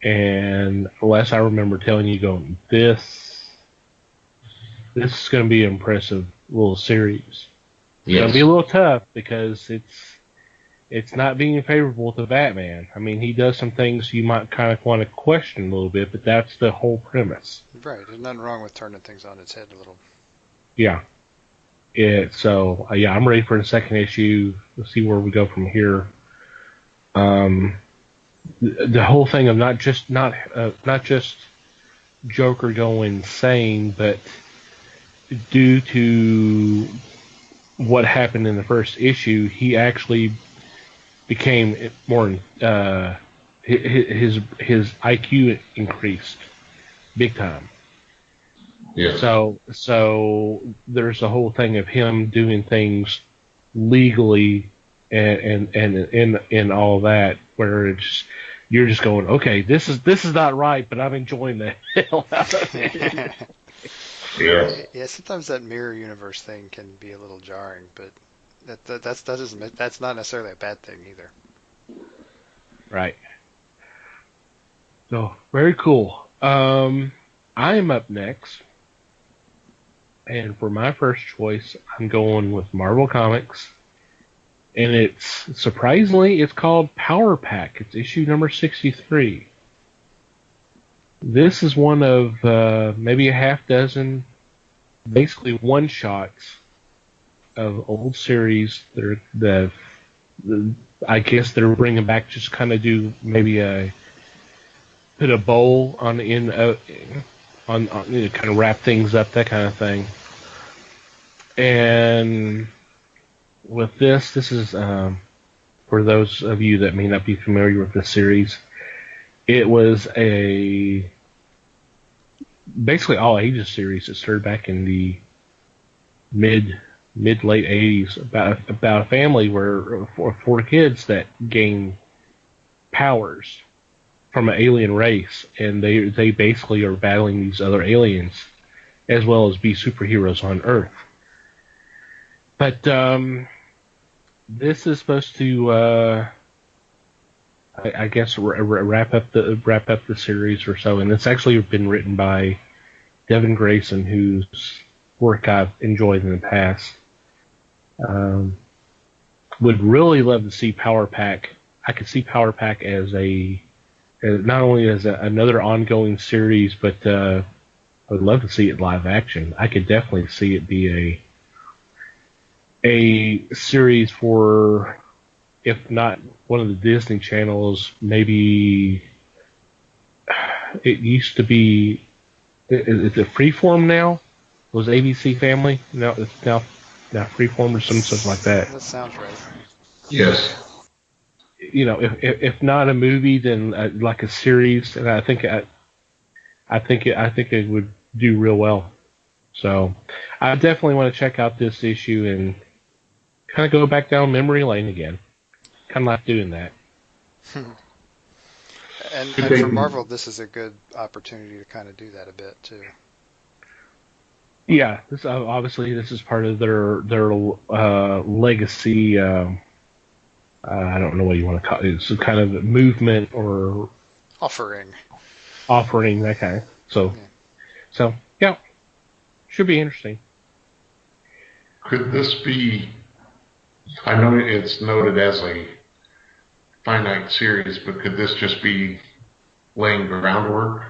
and Les, I remember telling you, going, this is going to be an impressive little series. It's going to be a little tough because it's not being favorable to Batman. I mean, he does some things you might kind of want to question a little bit, but that's the whole premise. Right. There's nothing wrong with turning things on its head a little. Yeah. I'm ready for the second issue. We'll see where we go from here. The whole thing of not just Joker going insane, but due to what happened in the first issue, he actually became more. His IQ increased big time. Yeah. So there's a whole thing of him doing things legally and all that, where you're just going, okay, this is not right, but I'm enjoying the hell out of it. Yeah. Sometimes that mirror universe thing can be a little jarring, but that's not necessarily a bad thing either. Right. So very cool. I'm up next. And for my first choice, I'm going with Marvel Comics. And it's called Power Pack. It's issue number 63. This is one of maybe a half dozen, basically one-shots of old series. I guess they're bringing back, just kind of do maybe put a bowl on the end on kind of wrap things up, that kind of thing. And with this is for those of you that may not be familiar with the series, it was a basically all ages series. It started back in the mid late 80s about a family where four kids that gain powers from an alien race, and they basically are battling these other aliens as well as be superheroes on Earth. But this is supposed to I guess wrap up the series or so, and it's actually been written by Devin Grayson, whose work I've enjoyed in the past. Would really love to see Power Pack. I could see Power Pack as not only as another ongoing series, but I would love to see it live action. I could definitely see it be a series for, if not one of the Disney channels, maybe it used to be. Is it Freeform now? It was ABC Family? No, it's now Freeform or something like that. That sounds right. Yes. You know, if not a movie, then like a series, and I think it would do real well. So I definitely want to check out this issue and kind of go back down memory lane again. Kind of like doing that. And for Marvel, this is a good opportunity to kind of do that a bit too. Yeah, this obviously this is part of their legacy. I don't know what you want to call it. It's some kind of movement or offering, that kind. So yeah, should be interesting. Could this be? I know it's noted as a finite series, but could this just be laying groundwork?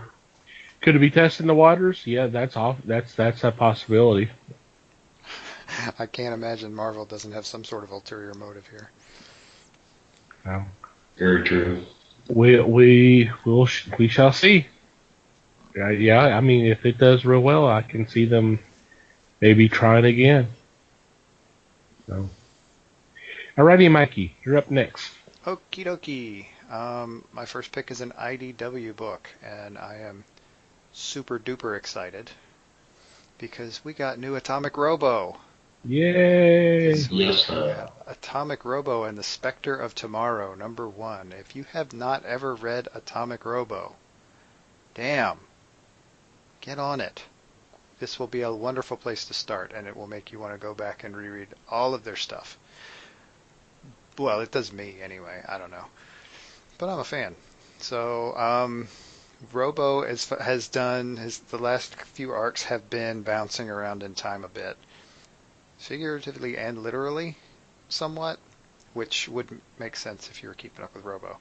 Could it be testing the waters? Yeah, that's a possibility. I can't imagine Marvel doesn't have some sort of ulterior motive here. No. Very true. We shall see. Yeah, I mean, if it does real well, I can see them maybe trying again. So, alrighty, Mikey, you're up next. Okie dokie. My first pick is an IDW book, and I am super duper excited because we got new Atomic Robo. Yay! Yes, Atomic Robo and the Spectre of Tomorrow, #1. If you have not ever read Atomic Robo, damn, get on it. This will be a wonderful place to start, and it will make you want to go back and reread all of their stuff. Well, it does me anyway. I don't know, but I'm a fan. So Robo has done the last few arcs have been bouncing around in time a bit, figuratively and literally, somewhat, which would make sense if you were keeping up with Robo.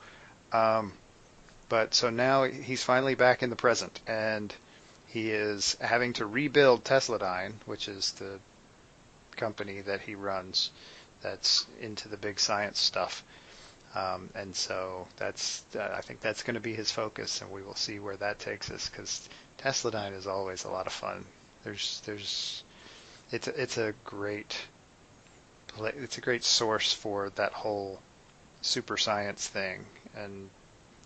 But so now he's finally back in the present, and he is having to rebuild Tesladyne, which is the company that he runs that's into the big science stuff. And so I think that's going to be his focus, and we will see where that takes us, because Tesladyne is always a lot of fun. It's a great source for that whole super science thing, and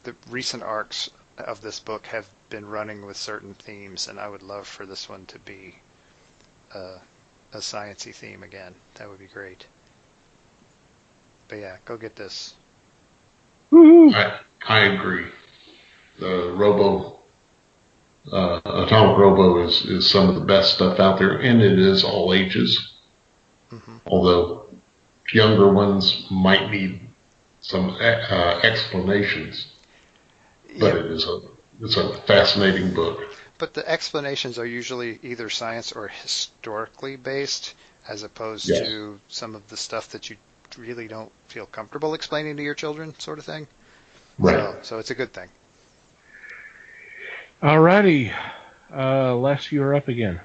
the recent arcs of this book have been running with certain themes, and I would love for this one to be a sciencey theme again. That would be great. But yeah, go get this. I agree. The Atomic Robo is some of the best stuff out there, and it is all ages. Mm-hmm. Although younger ones might need some explanations, but it's a fascinating book. But the explanations are usually either science or historically based, as opposed to some of the stuff that you really don't feel comfortable explaining to your children, sort of thing. Right. So it's a good thing. Alrighty. Les, you're up again.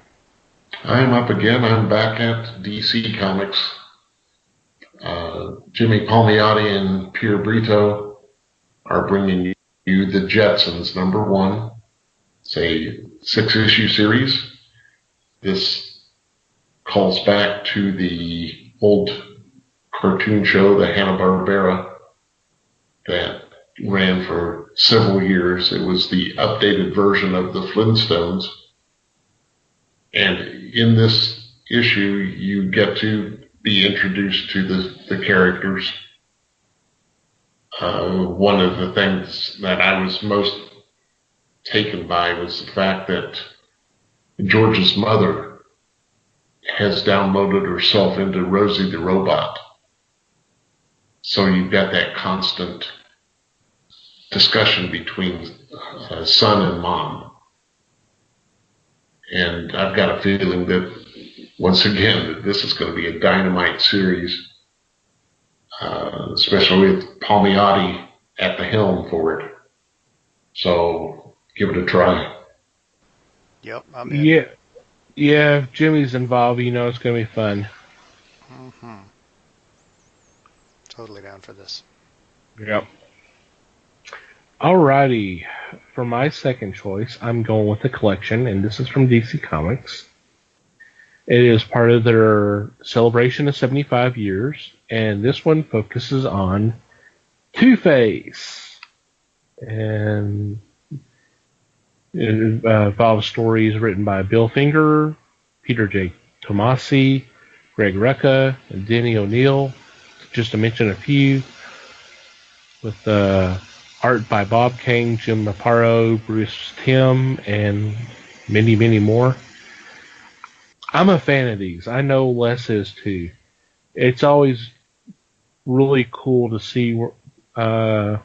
I'm up again. I'm back at DC Comics. Jimmy Palmiotti and Pierre Brito are bringing you The Jetsons, #1. It's a 6-issue series. This calls back to the old cartoon show, the Hanna-Barbera, that ran for several years. It was the updated version of the Flintstones. And in this issue, you get to be introduced to the characters. One of the things that I was most taken by was the fact that George's mother has downloaded herself into Rosie the Robot. So you've got that constant discussion between son and mom. And I've got a feeling that, once again, that this is going to be a dynamite series, especially with Palmiotti at the helm for it. So give it a try. Yep, I'm in. Yeah, if Jimmy's involved, it's going to be fun. Mm-hmm. Totally down for this. Yep. Alrighty, for my second choice, I'm going with a collection, and this is from DC Comics. It is part of their celebration of 75 years, and this one focuses on Two-Face. And it involves stories written by Bill Finger, Peter J. Tomasi, Greg Rucka, and Denny O'Neil, just to mention a few, with art by Bob Kane, Jim Aparo, Bruce Timm, and many, many more. I'm a fan of these. I know Les is too. It's always really cool to see an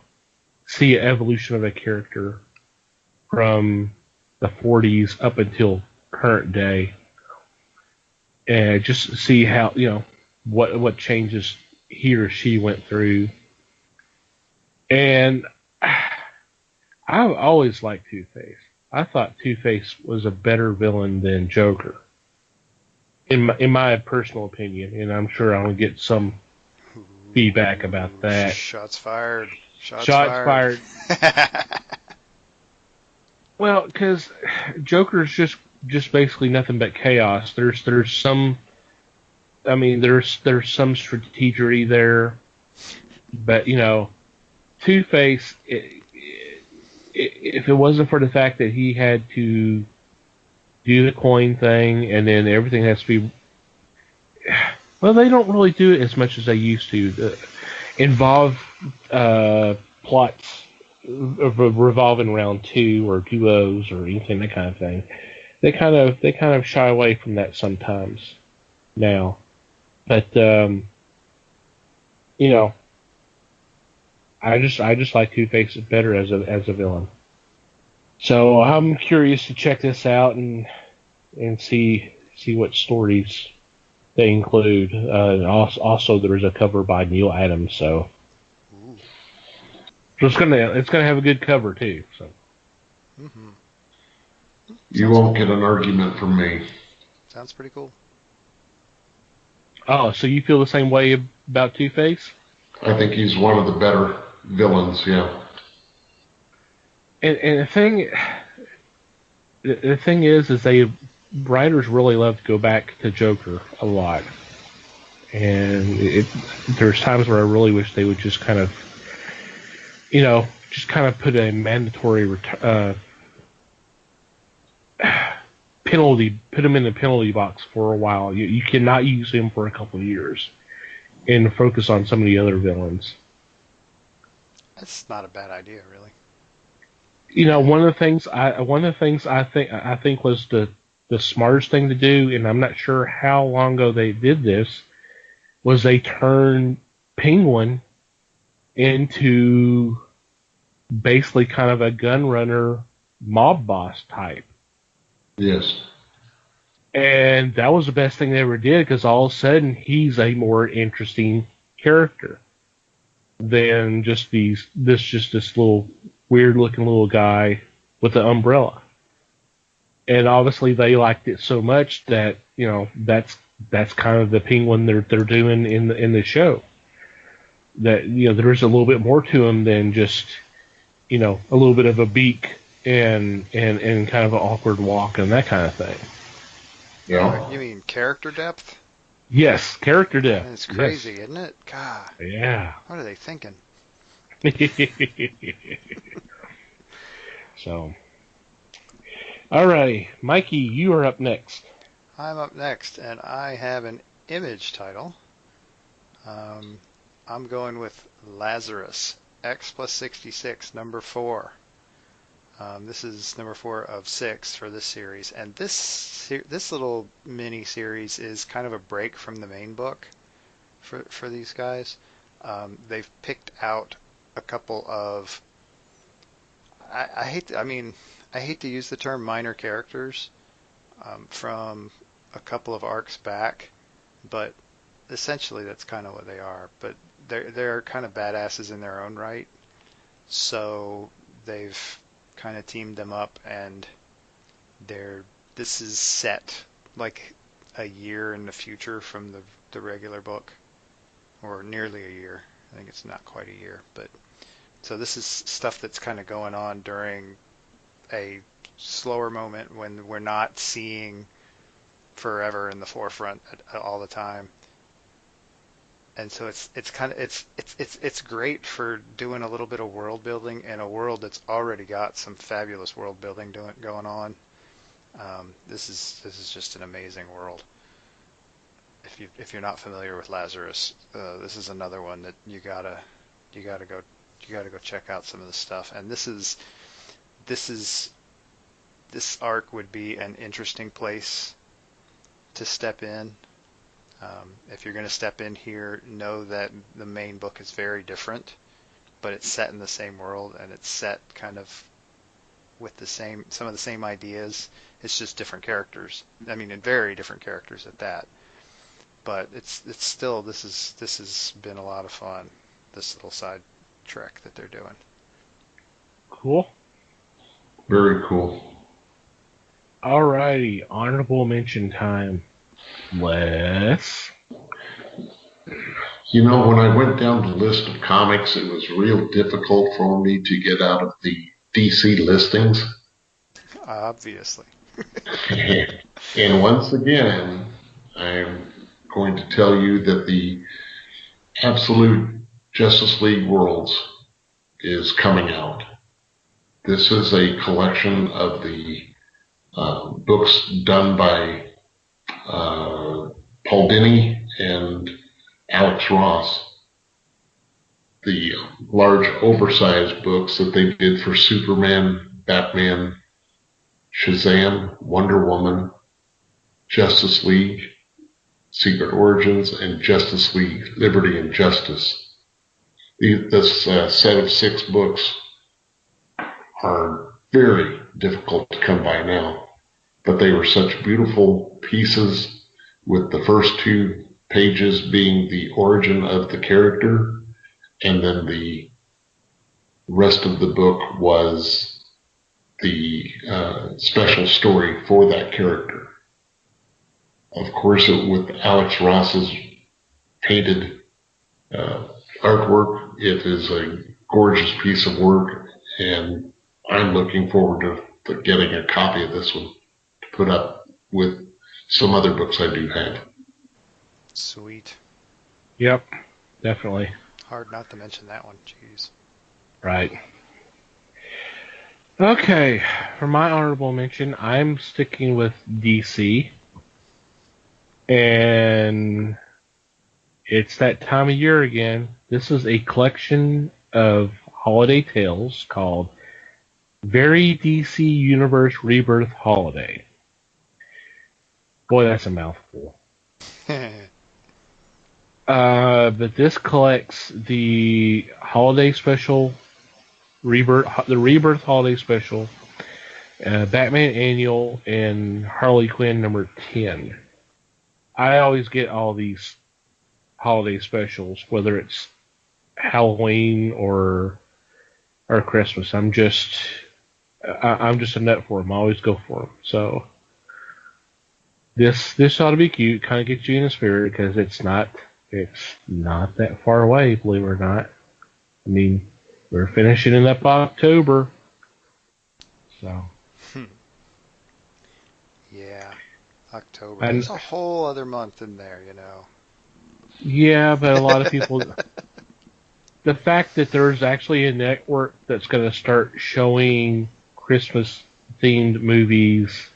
evolution of a character from the 40s up until current day, and just see how what changes he or she went through. And I've always liked Two-Face. I thought Two-Face was a better villain than Joker, in my personal opinion, and I'm sure I'll get some feedback about that. Shots fired. Shots fired. Well, because Joker's just basically nothing but chaos. There's some, there's some strategy there, but Two-Face, if it wasn't for the fact that he had to do the coin thing, and then everything has to be, well, they don't really do it as much as they used to. Involve plots revolving around two or duos or anything, that kind of thing. They kind of shy away from that sometimes now, but I just like Two-Face better as a villain. So I'm curious to check this out and see what stories they include. Also, there is a cover by Neil Adams, so it's gonna have a good cover too. So You won't get an argument from me. Sounds pretty cool. Oh, so you feel the same way about Two-Face? I think he's one of the better villains, yeah. And the thing is writers really love to go back to Joker a lot, and there's times where I really wish they would just kind of, put a mandatory penalty, put him in the penalty box for a while. You cannot use him for a couple of years, and focus on some of the other villains. That's not a bad idea, really. One of the things I think was the smartest thing to do, and I'm not sure how long ago they did this, was they turned Penguin into basically kind of a gun runner, mob boss type. Yes. And that was the best thing they ever did, because all of a sudden he's a more interesting character than just this little weird looking little guy with the umbrella. and obviously they liked it so much that that's kind of the Penguin they're doing in the show. That there's a little bit more to him than just a little bit of a beak and kind of an awkward walk and that kind of thing. Yeah. You mean character depth? Yes, character depth. It's crazy, yes. isn't it? God. Yeah. What are they thinking? So, alrighty, Mikey, you are up next. I'm up next, and I have an image title. I'm going with Lazarus, X plus 66, number 4. This is number 4 of 6 for this series, and this little mini series is kind of a break from the main book for these guys. They've picked out a couple of I hate to use the term minor characters from a couple of arcs back, but essentially that's kind of what they are. But they're kind of badasses in their own right, so they've kind of teamed them up, and this is set like a year in the future from the regular book, or nearly a year. I think it's not quite a year, but so this is stuff that's kind of going on during a slower moment when we're not seeing Forever in the forefront all the time. And so it's great for doing a little bit of world building in a world that's already got some fabulous world building going on. This is just an amazing world. If you're not familiar with Lazarus, this is another one that you gotta go check out some of the stuff. And this arc would be an interesting place to step in. If you're going to step in here, know that the main book is very different, but it's set in the same world, and it's set kind of with some of the same ideas. It's just different characters. I mean, and very different characters at that. But it's still, this has been a lot of fun. This little side trek that they're doing. Cool. Very cool. Alrighty, honorable mention time. Les? When I went down the list of comics, it was real difficult for me to get out of the DC listings. Obviously. And once again, I'm going to tell you that the Absolute Justice League Worlds is coming out. This is a collection of the books done by Paul Dini and Alex Ross. The large oversized books that they did for Superman, Batman, Shazam, Wonder Woman, Justice League, Secret Origins, and Justice League, Liberty and Justice. This set of 6 books are very difficult to come by now, but they were such beautiful pieces, with the first 2 pages being the origin of the character, and then the rest of the book was the special story for that character. Of course, with Alex Ross's painted artwork, it is a gorgeous piece of work, and I'm looking forward to getting a copy of this one to put up with some other books I do have. Sweet. Yep, definitely. Hard not to mention that one. Jeez. Right. Okay, for my honorable mention, I'm sticking with DC. And it's that time of year again. This is a collection of holiday tales called Very DC Universe Rebirth Holiday. Boy, that's a mouthful. But this collects the holiday special, the Rebirth Holiday Special, Batman Annual, and Harley Quinn number 10. I always get all these holiday specials, whether it's Halloween or Christmas. I'm just I'm just a nut for them. I always go for them. So this ought to be cute. Kind of gets you in the spirit because it's not that far away. Believe it or not. I mean, we're finishing it up October. So Yeah, October. and There's a whole other month in there, you know. yeah, but a lot of people. The fact that there's actually a network that's going to start showing Christmas themed movies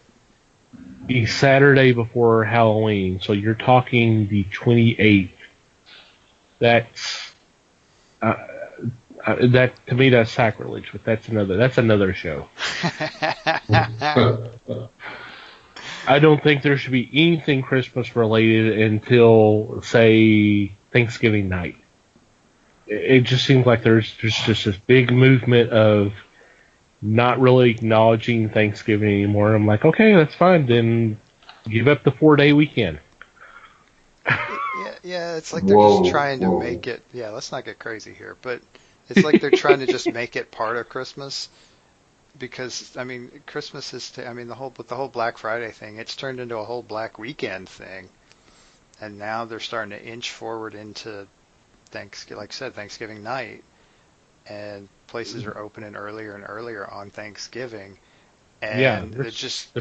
the Saturday before Halloween, so you're talking the 28th. That's uh, that to me that's sacrilege, but that's another show. I don't think there should be anything Christmas related until say Thanksgiving night. It just seems like there's just this big movement of not really acknowledging Thanksgiving anymore. I'm like, okay, that's fine. Then give up the 4-day weekend. Yeah, it's like they're just Whoa, trying to whoa. make it. Yeah, let's not get crazy here, but it's like they're trying to just make it part of Christmas because I mean, Christmas is. I mean, the whole Black Friday thing. It's turned into a whole Black Weekend thing, and now they're starting to inch forward into Thanksgiving. Like I said, Thanksgiving night, and places are opening earlier and earlier on Thanksgiving, Yeah, and it's just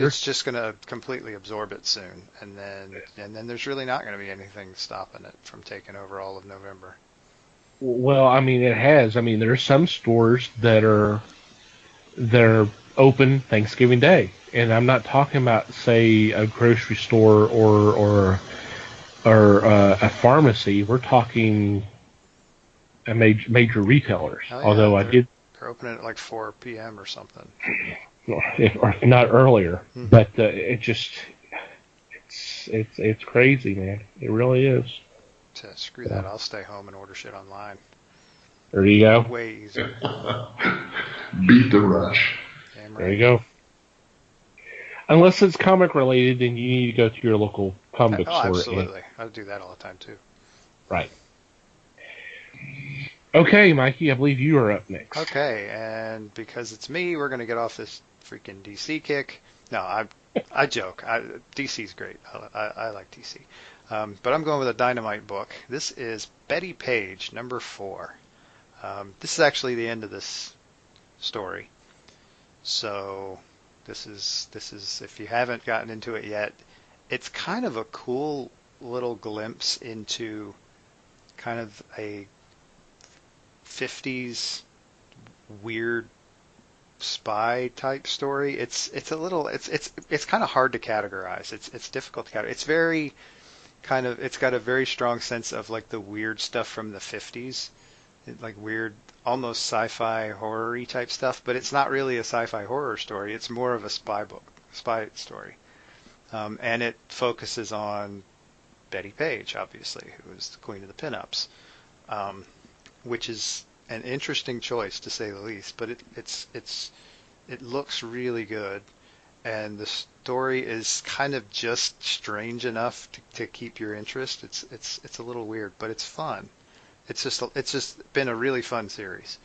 going to completely absorb it soon, and then there's really not going to be anything stopping it from taking over all of November. well, I mean, it has. I mean, there's some stores that are open Thanksgiving Day, and I'm not talking about say a grocery store or a pharmacy. We're talking a major retailers. Oh yeah, Although I they're did, they're opening at like 4 p.m. or something. if not earlier, Hmm. but it's crazy, man. It really is. So screw that. So, I'll stay home and order shit online. there you go. Way easier. Beat the rush. Damn There you right. go. Unless it's comic related, then you need to go to your local comic book Oh, store. And absolutely. I do that all the time too. right. Okay, Mikey, I believe you are up next. Okay, and because it's me, we're gonna get off this freaking DC kick. No, I joke. DC's great. I like DC, but I'm going with a Dynamite book. This is Betty Page, number 4. This is actually the end of this story. So this is if you haven't gotten into it yet, it's kind of a cool little glimpse into kind of a 50s weird spy type story. It's a little it's kind of hard to categorize. It's difficult to categorize. It's very kind of it's got a very strong sense of like the weird stuff from the 50s, like weird almost sci-fi horror-y type stuff, but it's not really a sci-fi horror story. It's more of a spy story. And it focuses on Betty Page, obviously, who is the queen of the pinups, um, which is an interesting choice to say the least. But it looks really good, and the story is kind of just strange enough to keep your interest. It's a little weird, but it's fun. It's just been a really fun series.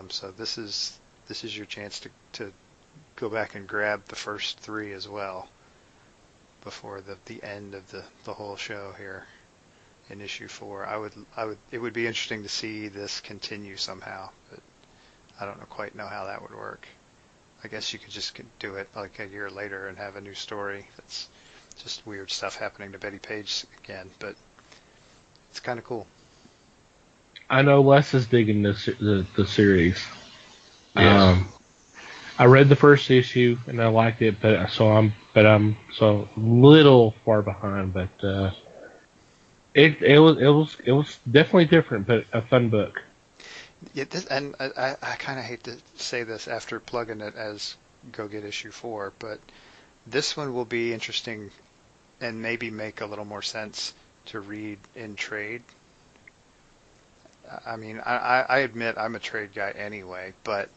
So this is your chance to go back and grab the first 3 as well before the end of the whole show here in issue 4. I would it would be interesting to see this continue somehow, but I don't quite know how that would work. I guess you could just do it like a year later and have a new story that's just weird stuff happening to Betty Page again, but it's kind of cool. I know Les is digging the series. Yes. Um, I read the first issue and I liked it, but I'm so little far behind. But it was definitely different, but a fun book. Yeah, and I kind of hate to say this after plugging it as go get issue 4, but this one will be interesting and maybe make a little more sense to read in trade. I mean, I admit I'm a trade guy anyway, but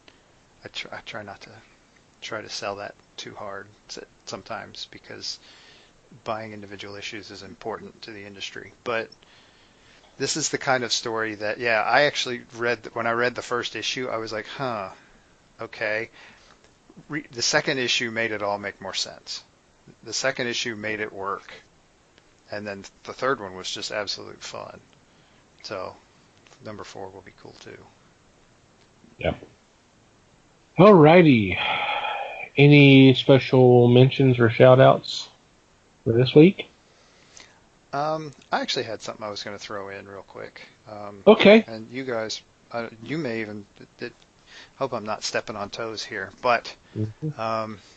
I try not to try to sell that too hard sometimes because buying individual issues is important to the industry. But this is the kind of story that, yeah, I actually when I read the first issue, I was like, huh, okay. the second issue made it all make more sense. The second issue made it work. And then the third one was just absolute fun. So number 4 will be cool too. Yep. Alrighty. Any special mentions or shout outs for this week? I actually had something I was going to throw in real quick. Okay. And you guys, you may even, hope I'm not stepping on toes here, but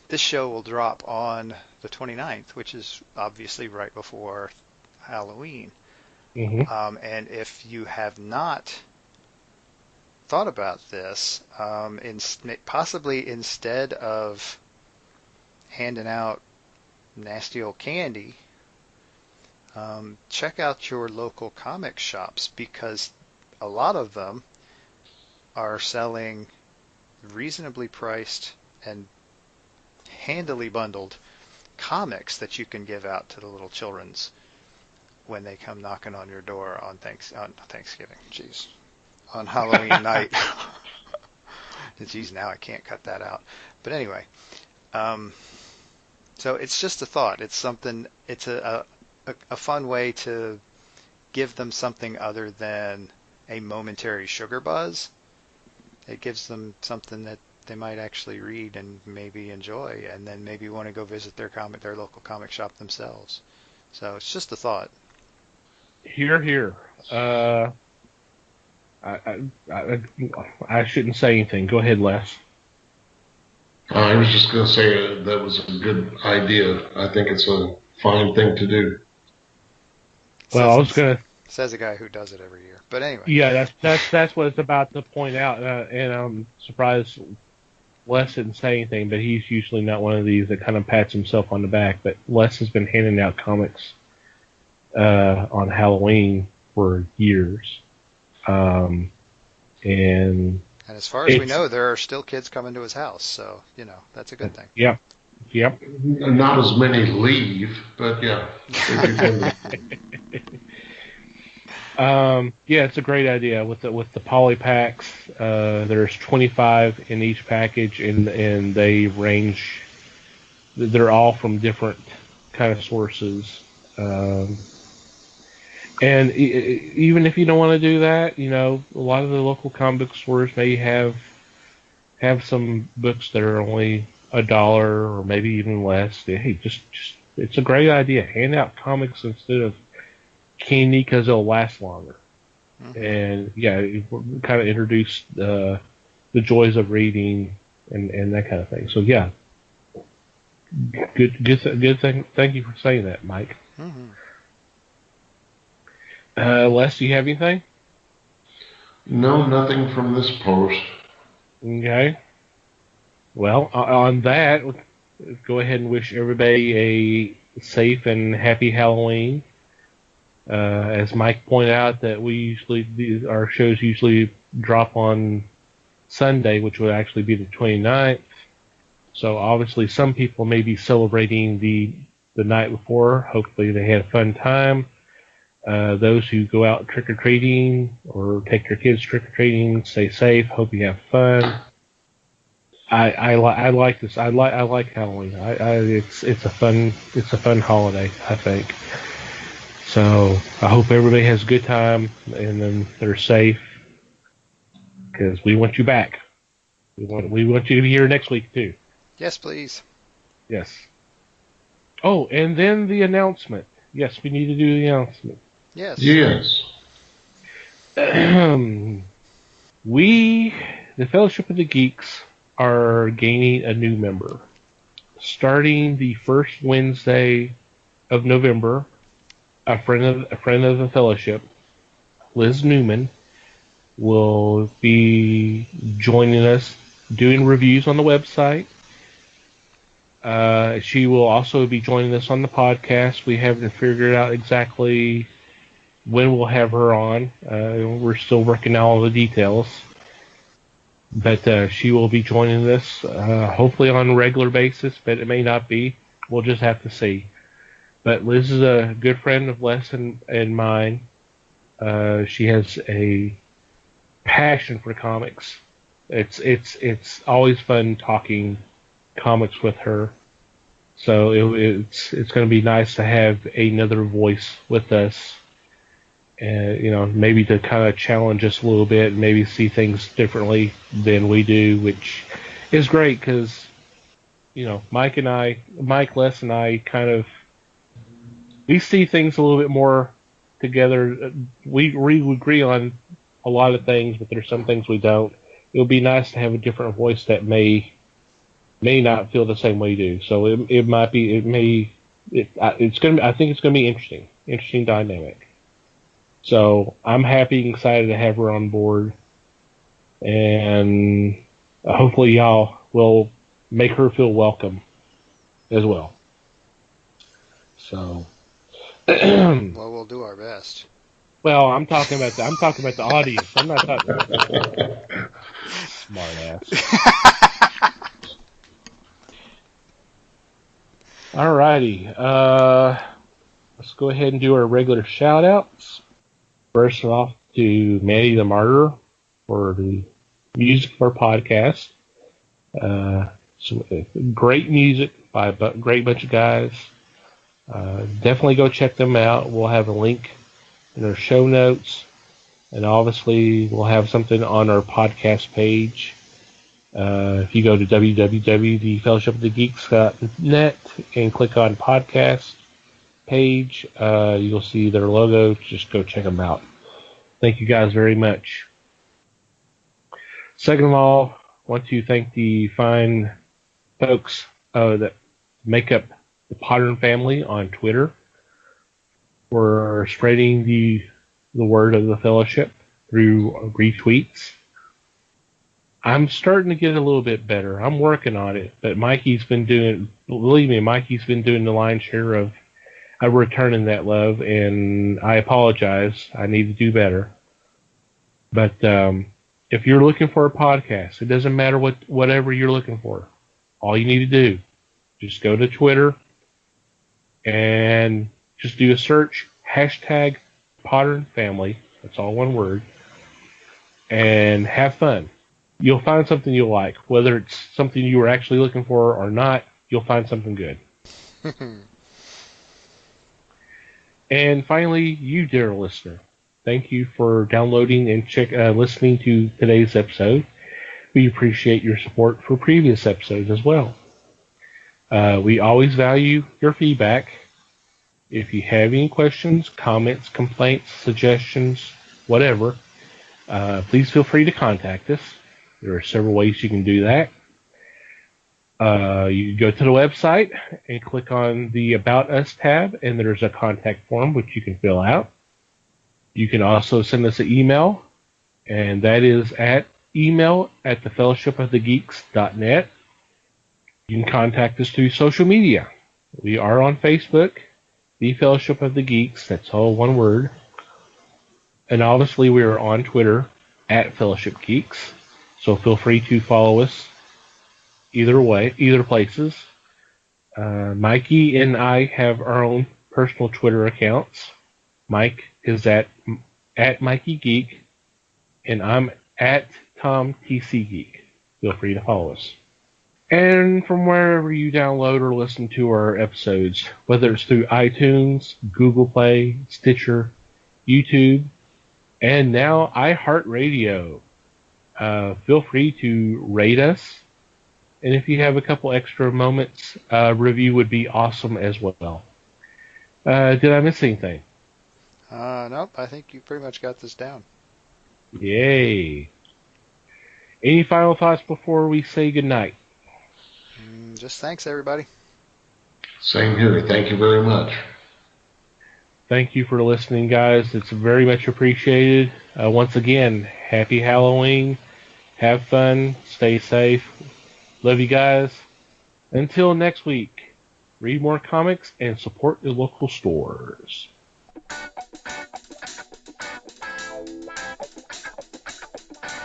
this show will drop on the 29th, which is obviously right before Halloween. And if you have not thought about this, possibly instead of handing out nasty old candy, check out your local comic shops, because a lot of them are selling reasonably priced and handily bundled comics that you can give out to the little children's when they come knocking on your door on Thanksgiving. Jeez. On Halloween night. Jeez, now I can't cut that out. But anyway, so it's just a thought. It's something. It's a fun way to give them something other than a momentary sugar buzz. It gives them something that they might actually read and maybe enjoy, and then maybe want to go visit their local comic shop themselves. So it's just a thought. Hear, hear. I shouldn't say anything. Go ahead, Les. I was just going to say that was a good idea. I think it's a fine thing to do. Well, I was going to... Says a guy who does it every year. But anyway. Yeah, that's what it's about to point out. And I'm surprised Les didn't say anything, but he's usually not one of these that kind of pats himself on the back. But Les has been handing out comics on Halloween for years. And as far as we know, there are still kids coming to his house. So, that's a good thing. Yep. Not as many leave, but yeah. Yeah, it's a great idea with the poly packs. There's 25 in each package, and they range. They're all from different kind of sources. And even if you don't want to do that, a lot of the local comic book stores may have some books that are only $1 or maybe even less. Hey, just it's a great idea. Hand out comics instead of candy because they'll last longer. And yeah, kind of introduce the joys of reading and that kind of thing. So yeah, good thing. Thank you for saying that, Mike. Les, do you have anything? No, nothing from this post. Okay. Well, on that, go ahead and wish everybody a safe and happy Halloween. As Mike pointed out, that our shows usually drop on Sunday, which would actually be the 29th. So obviously some people may be celebrating the night before. Hopefully they had a fun time. Those who go out trick-or-treating or take your kids trick-or-treating, stay safe. Hope you have fun. I like this. I like Halloween. It's a fun holiday, I think. So I hope everybody has a good time and then they're safe, because we want you back. We want you to be here next week too. Yes, please. Yes. Oh, and then the announcement. Yes, we need to do the announcement. Yes. We, the Fellowship of the Geeks, are gaining a new member. Starting the first Wednesday of November, a friend of the Fellowship, Liz Newman, will be joining us doing reviews on the website. She will also be joining us on the podcast. We haven't figured out exactly when we'll have her on. We're still working out all the details. But she will be joining us hopefully on a regular basis, but it may not be. We'll just have to see. But Liz is a good friend of Les and mine. She has a passion for comics. It's always fun talking comics with her. So it's going to be nice to have another voice with us, and maybe to kind of challenge us a little bit, and maybe see things differently than we do, which is great because Mike, Les, and I we see things a little bit more together. We agree on a lot of things, but there's some things we don't. It would be nice to have a different voice that may not feel the same way you do. So I think it's gonna be interesting dynamic. So I'm happy and excited to have her on board, and hopefully y'all will make her feel welcome as well. So, well, we'll do our best. Well, I'm talking about the audience. I'm not talking about smart ass. Alrighty. Let's go ahead and do our regular shout outs. First off to Manny the Martyr for the music for our podcast. Some great music by a great bunch of guys. Definitely go check them out. We'll have a link in our show notes, and obviously we'll have something on our podcast page. If you go to www.thefellowshipofthegeeks.net and click on podcast page, you'll see their logo. Just go check them out. Thank you guys very much. Second of all, I want to thank the fine folks that make up the Potter family on Twitter for spreading the word of the Fellowship through retweets. I'm starting to get a little bit better. I'm working on it, but Mikey's been doing the lion's share of returning that love, and I apologize. I need to do better. But if you're looking for a podcast, it doesn't matter whatever you're looking for. All you need to do, just go to Twitter and just do a search, hashtag Potter Family. That's all one word. And have fun. You'll find something you'll like. Whether it's something you were actually looking for or not, you'll find something good. And finally, you, dear listener, thank you for downloading and listening to today's episode. We appreciate your support for previous episodes as well. We always value your feedback. If you have any questions, comments, complaints, suggestions, whatever, please feel free to contact us. There are several ways you can do that. You can go to the website and click on the About Us tab, and there's a contact form which you can fill out. You can also send us an email, and that is at email@thefellowshipofthegeeks.net. You can contact us through social media. We are on Facebook, The Fellowship of the Geeks, that's all one word. And obviously we are on Twitter, @Fellowship Geeks. So feel free to follow us either places. Mikey and I have our own personal Twitter accounts. Mike is at Mikey Geek, and I'm at Tom TC Geek. Feel free to follow us. And from wherever you download or listen to our episodes, whether it's through iTunes, Google Play, Stitcher, YouTube, and now iHeartRadio, feel free to rate us. And if you have a couple extra moments, review would be awesome as well. Did I miss anything? Nope, I think you pretty much got this down. Yay. Any final thoughts before we say goodnight? Just thanks, everybody. Same here. Thank you very much. Thank you for listening, guys. It's very much appreciated. Once again, happy Halloween. Have fun. Stay safe. Love you guys. Until next week, read more comics and support your local stores.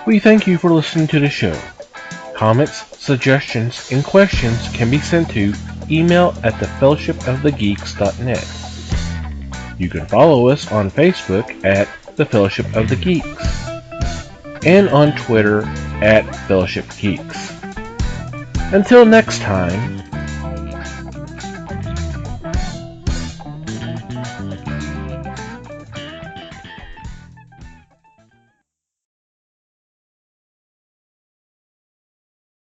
We thank you for listening to the show. Comments, suggestions, and questions can be sent to email@thefellowshipofthegeeks.net. You can follow us on Facebook at The Fellowship of the Geeks and on Twitter @Fellowship Geeks. Until next time,